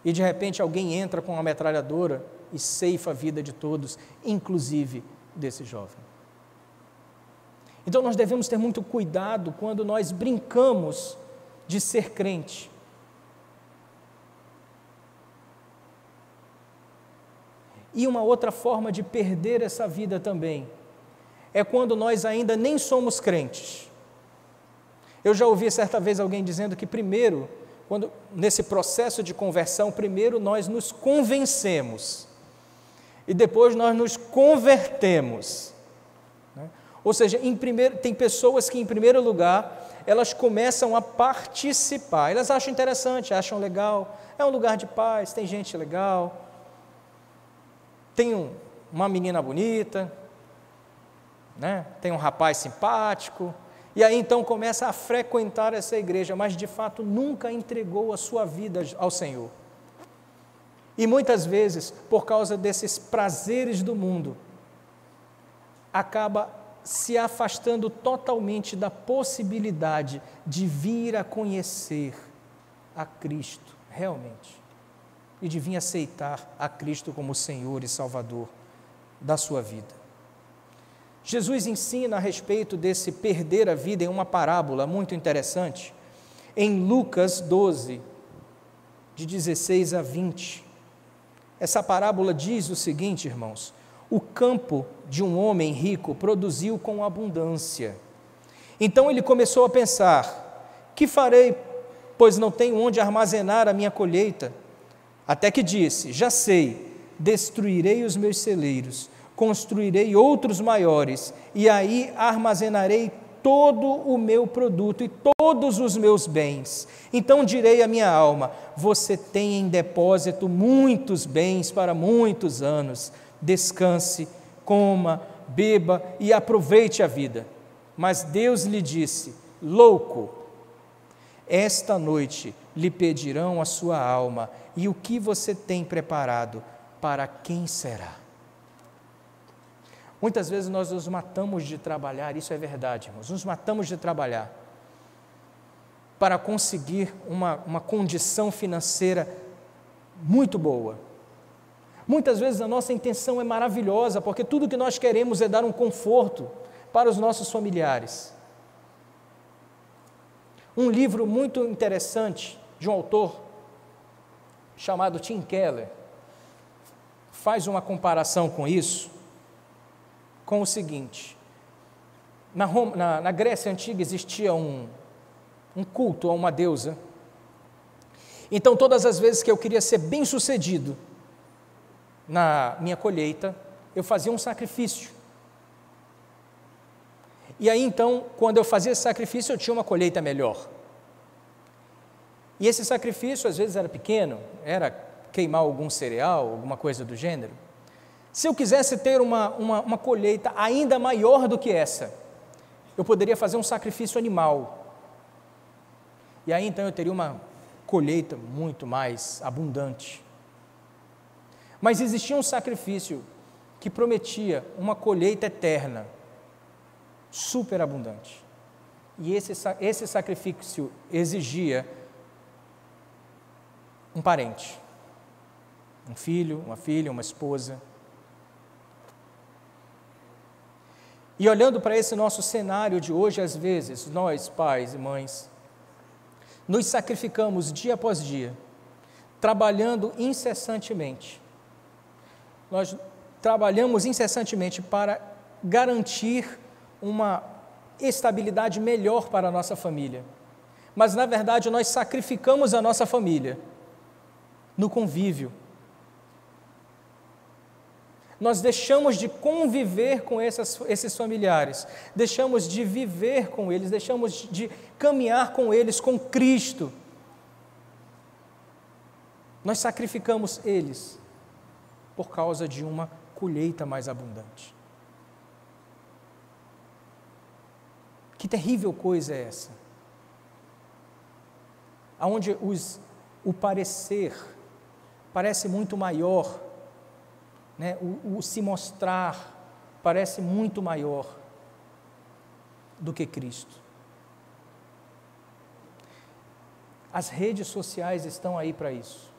e de repente alguém entra com uma metralhadora e ceifa a vida de todos, inclusive desse jovem. Então nós devemos ter muito cuidado quando nós brincamos de ser crente. E uma outra forma de perder essa vida também é quando nós ainda nem somos crentes. Eu já ouvi certa vez alguém dizendo que primeiro, nesse processo de conversão, primeiro nós nos convencemos e depois nós nos convertemos. Ou seja, tem pessoas que em primeiro lugar elas começam a participar, elas acham interessante, acham legal, é um lugar de paz, tem gente legal, tem uma menina bonita, né? Tem um rapaz simpático, e aí então começa a frequentar essa igreja, mas de fato nunca entregou a sua vida ao Senhor. E muitas vezes, por causa desses prazeres do mundo, acaba se afastando totalmente da possibilidade de vir a conhecer a Cristo realmente, e de vir aceitar a Cristo como Senhor e Salvador da sua vida. Jesus ensina a respeito desse perder a vida em uma parábola muito interessante, em Lucas 12, de 16 a 20. Essa parábola diz o seguinte, irmãos: O campo de um homem rico produziu com abundância. Então ele começou a pensar: que farei, pois não tenho onde armazenar a minha colheita? Até que disse: já sei, destruirei os meus celeiros, construirei outros maiores, e aí armazenarei todo o meu produto e todos os meus bens. Então direi à minha alma: você tem em depósito muitos bens para muitos anos. Descanse, coma, beba e aproveite a vida. Mas Deus lhe disse: louco, esta noite lhe pedirão a sua alma, e o que você tem preparado, para quem será? Muitas vezes nós nos matamos de trabalhar, isso é verdade, irmãos, nos matamos de trabalhar para conseguir uma condição financeira muito boa. Muitas vezes a nossa intenção é maravilhosa, porque tudo que nós queremos é dar um conforto para os nossos familiares. Um livro muito interessante de um autor chamado Tim Keller faz uma comparação com isso, com o seguinte: na Grécia Antiga existia um culto a uma deusa. Então, todas as vezes que eu queria ser bem-sucedido na minha colheita, eu fazia um sacrifício. E aí, então, quando eu fazia esse sacrifício, eu tinha uma colheita melhor. E esse sacrifício, às vezes, era pequeno, era queimar algum cereal, alguma coisa do gênero. Se eu quisesse ter uma colheita ainda maior do que essa, eu poderia fazer um sacrifício animal. E aí, então, eu teria uma colheita muito mais abundante. Mas existia um sacrifício que prometia uma colheita eterna, superabundante. E esse sacrifício exigia um parente, um filho, uma filha, uma esposa. E olhando para esse nosso cenário de hoje, às vezes, nós, pais e mães, nos sacrificamos dia após dia, trabalhando incessantemente. Nós trabalhamos incessantemente para garantir uma estabilidade melhor para a nossa família. Mas, na verdade, nós sacrificamos a nossa família no convívio. Nós deixamos de conviver com esses familiares, deixamos de viver com eles, deixamos de caminhar com eles, com Cristo. Nós sacrificamos eles por causa de uma colheita mais abundante. Que terrível coisa é essa? Onde o parecer parece muito maior, né? O se mostrar parece muito maior do que Cristo. As redes sociais estão aí para isso.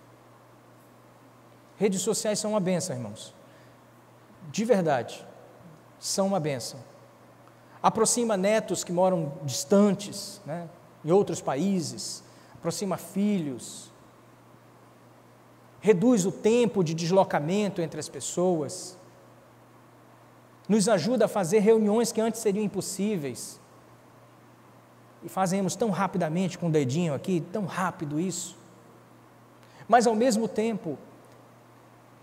Redes sociais são uma bênção, irmãos. De verdade, são uma bênção. Aproxima netos que moram distantes, né, em outros países, aproxima filhos, reduz o tempo de deslocamento entre as pessoas, nos ajuda a fazer reuniões que antes seriam impossíveis, e fazemos tão rapidamente com o dedinho aqui, tão rápido isso, mas ao mesmo tempo,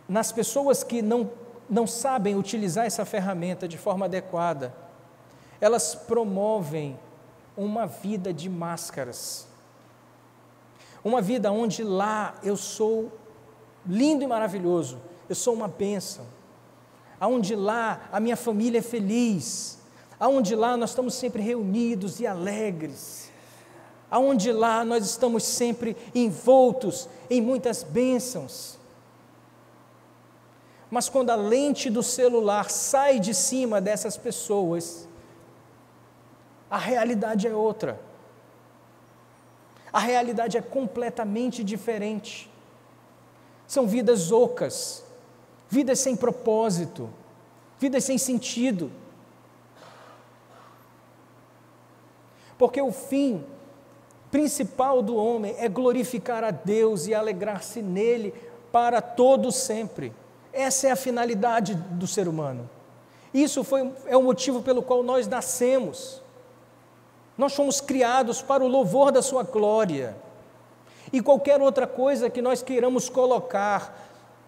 nas pessoas que não sabem utilizar essa ferramenta de forma adequada, elas promovem uma vida de máscaras, uma vida onde lá eu sou lindo e maravilhoso, eu sou uma bênção, aonde lá a minha família é feliz, aonde lá nós estamos sempre reunidos e alegres, aonde lá nós estamos sempre envoltos em muitas bênçãos. Mas quando a lente do celular sai de cima dessas pessoas, a realidade é outra. A realidade é completamente diferente. São vidas ocas, vidas sem propósito, vidas sem sentido. Porque o fim principal do homem é glorificar a Deus e alegrar-se nele para todo sempre. Essa é a finalidade do ser humano. Isso é o motivo pelo qual nós nascemos. Nós fomos criados para o louvor da sua glória. E qualquer outra coisa que nós queiramos colocar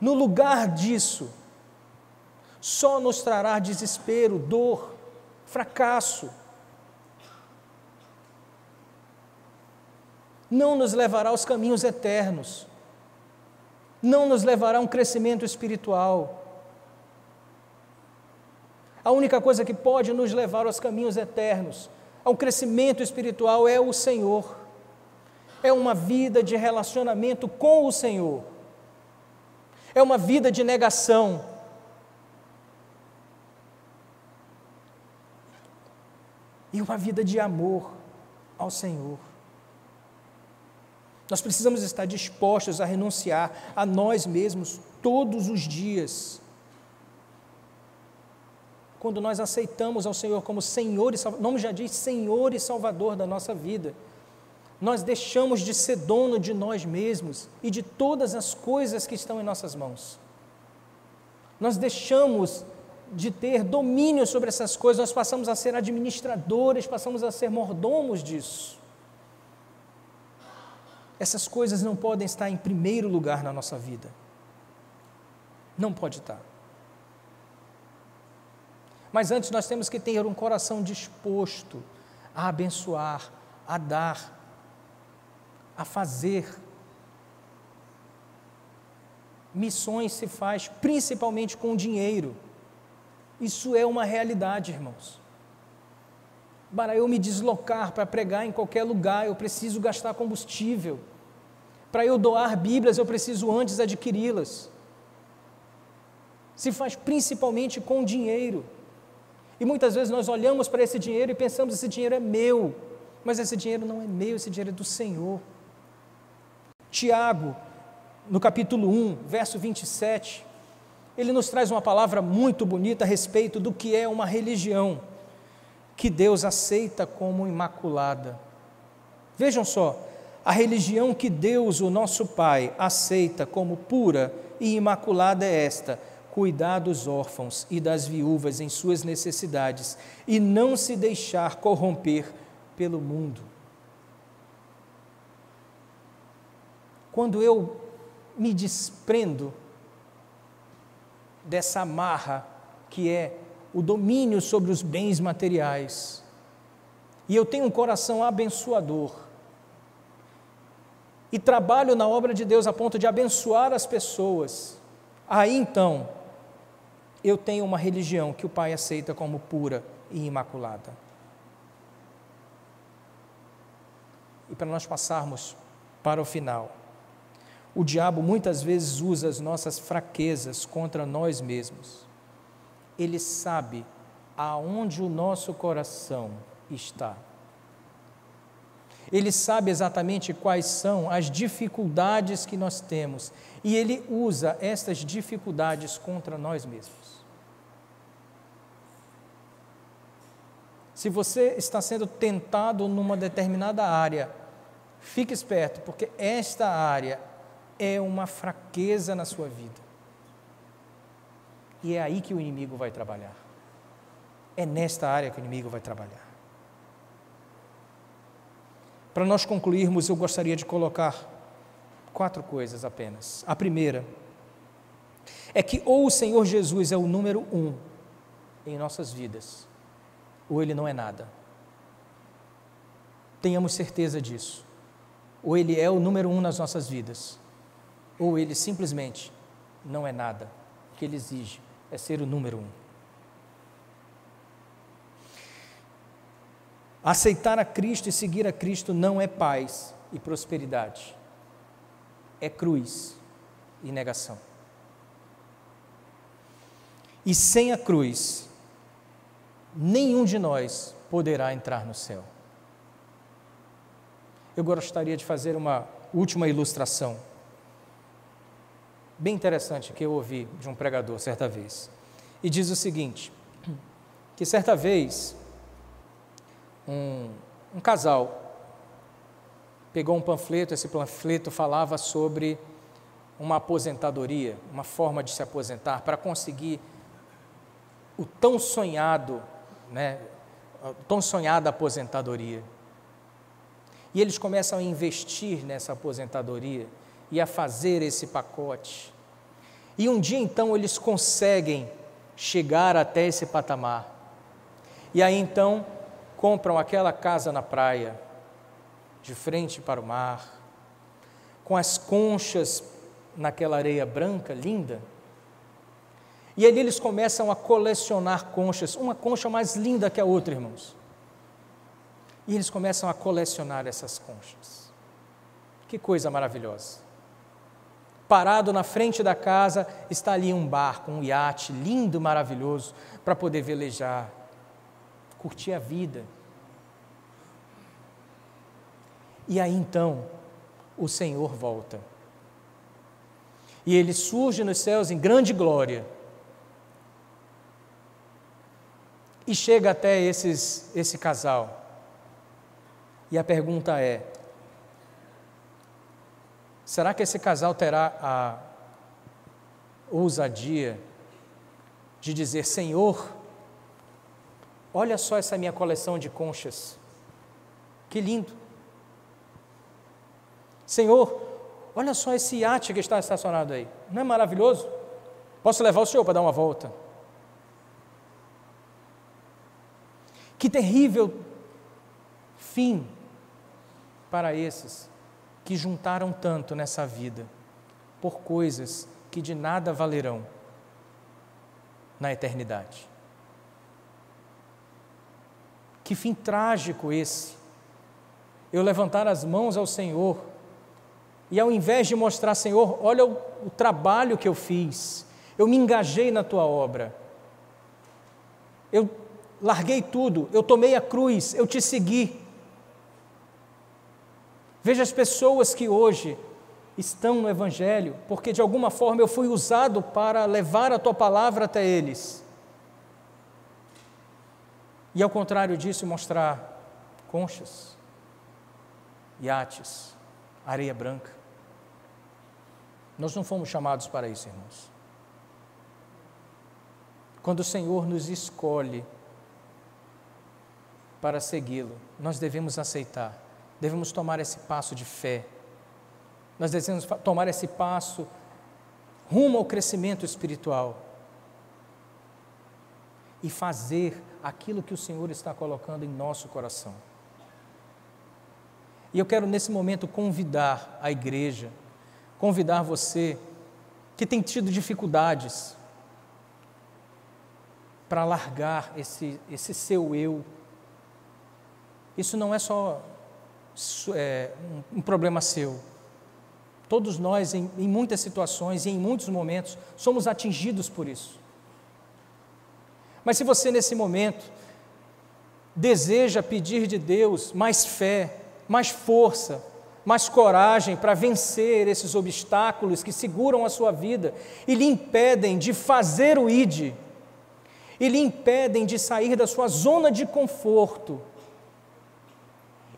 no lugar disso, só nos trará desespero, dor, fracasso. Não nos levará aos caminhos eternos. Não nos levará a um crescimento espiritual. A única coisa que pode nos levar aos caminhos eternos, ao crescimento espiritual, é o Senhor. É uma vida de relacionamento com o Senhor. É uma vida de negação. E uma vida de amor ao Senhor. Nós precisamos estar dispostos a renunciar a nós mesmos todos os dias. Quando nós aceitamos ao Senhor como Senhor e Salvador, o nome já diz Senhor e Salvador da nossa vida, nós deixamos de ser dono de nós mesmos e de todas as coisas que estão em nossas mãos. Nós deixamos de ter domínio sobre essas coisas, nós passamos a ser administradores, passamos a ser mordomos disso. Essas coisas não podem estar em primeiro lugar na nossa vida. Não pode estar. Mas antes nós temos que ter um coração disposto a abençoar, a dar, a fazer. Missões se faz principalmente com dinheiro. Isso é uma realidade, irmãos. Para eu me deslocar, para pregar em qualquer lugar, eu preciso gastar combustível. Para eu doar Bíblias, eu preciso antes adquiri-las. Se faz principalmente com dinheiro. E muitas vezes nós olhamos para esse dinheiro e pensamos, esse dinheiro é meu. Mas esse dinheiro não é meu, esse dinheiro é do Senhor. Tiago, no capítulo 1, verso 27, ele nos traz uma palavra muito bonita a respeito do que é uma religião que Deus aceita como imaculada. Vejam só, a religião que Deus, o nosso Pai, aceita como pura e imaculada é esta: cuidar dos órfãos e das viúvas em suas necessidades e não se deixar corromper pelo mundo. Quando eu me desprendo dessa amarra que é o domínio sobre os bens materiais, e eu tenho um coração abençoador, e trabalho na obra de Deus a ponto de abençoar as pessoas, aí então, eu tenho uma religião que o Pai aceita como pura e imaculada. E para nós passarmos para o final, o diabo muitas vezes usa as nossas fraquezas contra nós mesmos. Ele sabe aonde o nosso coração está. Ele sabe exatamente quais são as dificuldades que nós temos e ele usa estas dificuldades contra nós mesmos. Se você está sendo tentado numa determinada área, fique esperto, porque esta área é uma fraqueza na sua vida. E é aí que o inimigo vai trabalhar. É nesta área que o inimigo vai trabalhar. Para nós concluirmos, eu gostaria de colocar 4 coisas apenas. A primeira é que ou o Senhor Jesus é o número 1 em nossas vidas, ou Ele não é nada. Tenhamos certeza disso. Ou Ele é o número 1 nas nossas vidas, ou Ele simplesmente não é nada. O que Ele exige é ser o número 1. Aceitar a Cristo e seguir a Cristo não é paz e prosperidade, é cruz e negação. E sem a cruz, nenhum de nós poderá entrar no céu. Eu gostaria de fazer uma última ilustração, bem interessante, que eu ouvi de um pregador certa vez. E diz o seguinte, que certa vez um casal pegou um panfleto, esse panfleto falava sobre uma aposentadoria, uma forma de se aposentar para conseguir o tão sonhado, tão sonhada aposentadoria. E eles começam a investir nessa aposentadoria e a fazer esse pacote. E um dia então eles conseguem chegar até esse patamar. E aí então compram aquela casa na praia, de frente para o mar, com as conchas naquela areia branca, linda. E ali eles começam a colecionar conchas, uma concha mais linda que a outra, irmãos. E eles começam a colecionar essas conchas. Que coisa maravilhosa. Parado na frente da casa, está ali um barco, um iate lindo, maravilhoso, para poder velejar, curtir a vida. E aí então, o Senhor volta. E Ele surge nos céus em grande glória. E chega até esse casal. E a pergunta é: será que esse casal terá a ousadia de dizer: Senhor, olha só essa minha coleção de conchas, que lindo. Senhor, olha só esse iate que está estacionado aí, não é maravilhoso? Posso levar o senhor para dar uma volta? Que terrível fim para esses que juntaram tanto nessa vida por coisas que de nada valerão na eternidade. Que fim trágico esse, eu levantar as mãos ao Senhor e ao invés de mostrar: Senhor, olha o trabalho que eu fiz, eu me engajei na Tua obra, eu larguei tudo, eu tomei a cruz, eu Te segui. Veja as pessoas que hoje estão no Evangelho, porque de alguma forma eu fui usado para levar a Tua palavra até eles. E ao contrário disso, mostrar conchas, iates, areia branca. Nós não fomos chamados para isso, irmãos. Quando o Senhor nos escolhe para segui-lo, nós devemos aceitar, devemos tomar esse passo de fé, nós devemos tomar esse passo rumo ao crescimento espiritual e fazer aquilo que o Senhor está colocando em nosso coração. E eu quero nesse momento convidar a igreja, convidar você que tem tido dificuldades para largar esse seu eu. Isso não é só um problema seu. Todos nós, em muitas situações e em muitos momentos, somos atingidos por isso. Mas se você nesse momento deseja pedir de Deus mais fé, mais força, mais coragem para vencer esses obstáculos que seguram a sua vida e lhe impedem de fazer o ID, e lhe impedem de sair da sua zona de conforto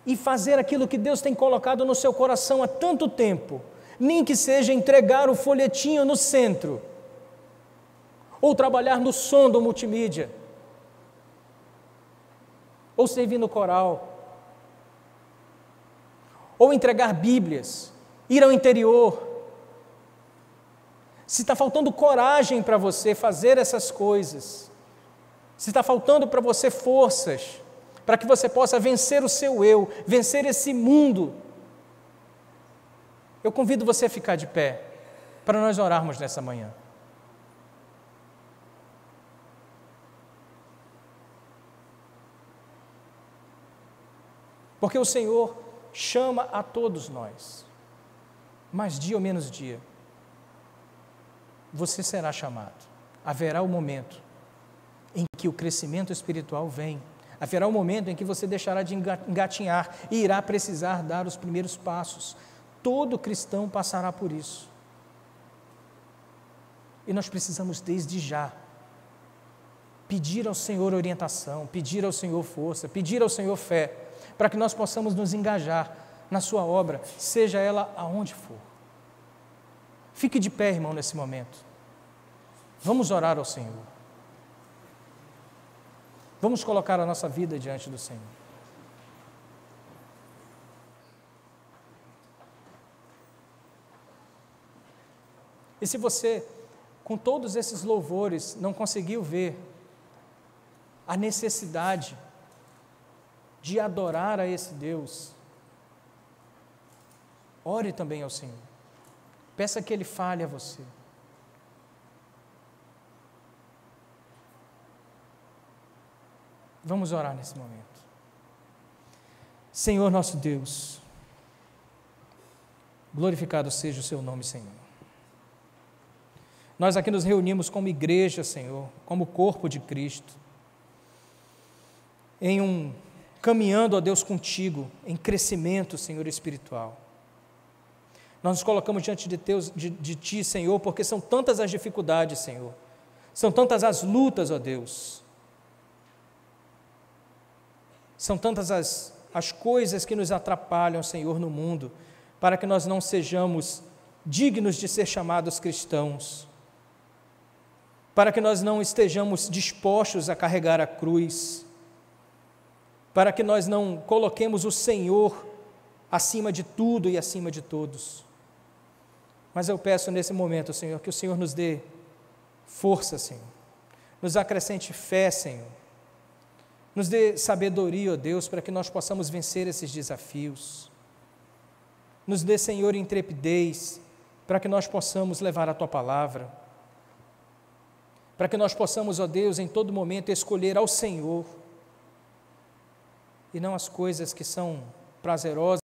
e fazer aquilo que Deus tem colocado no seu coração há tanto tempo, nem que seja entregar o folhetinho no centro, ou trabalhar no som do multimídia, ou servir no coral, ou entregar Bíblias, ir ao interior. Se está faltando coragem para você fazer essas coisas, se está faltando para você forças, para que você possa vencer o seu eu, vencer esse mundo, eu convido você a ficar de pé, para nós orarmos nessa manhã. Porque o Senhor chama a todos nós, mais dia ou menos dia, você será chamado. Haverá o momento em que o crescimento espiritual vem, haverá o momento em que você deixará de engatinhar e irá precisar dar os primeiros passos. Todo cristão passará por isso. E nós precisamos desde já pedir ao Senhor orientação, pedir ao Senhor força, pedir ao Senhor fé, para que nós possamos nos engajar na sua obra, seja ela aonde for. Fique de pé, irmão, nesse momento. Vamos orar ao Senhor. Vamos colocar a nossa vida diante do Senhor. E se você, com todos esses louvores, não conseguiu ver a necessidade de adorar a esse Deus, ore também ao Senhor. Peça que Ele fale a você. Vamos orar nesse momento. Senhor nosso Deus, glorificado seja o Seu nome, Senhor. Nós aqui nos reunimos como igreja, Senhor, como corpo de Cristo, caminhando, ó Deus, contigo, em crescimento, Senhor, espiritual. Nós nos colocamos diante de Ti, Senhor, porque são tantas as dificuldades, Senhor, são tantas as lutas, ó Deus, são tantas as coisas que nos atrapalham, Senhor, no mundo, para que nós não sejamos dignos de ser chamados cristãos, para que nós não estejamos dispostos a carregar a cruz, para que nós não coloquemos o Senhor acima de tudo e acima de todos. Mas eu peço nesse momento, Senhor, que o Senhor nos dê força, Senhor, nos acrescente fé, Senhor, nos dê sabedoria, ó Deus, para que nós possamos vencer esses desafios. Nos dê, Senhor, intrepidez, para que nós possamos levar a Tua palavra, para que nós possamos, ó Deus, em todo momento escolher ao Senhor, e não as coisas que são prazerosas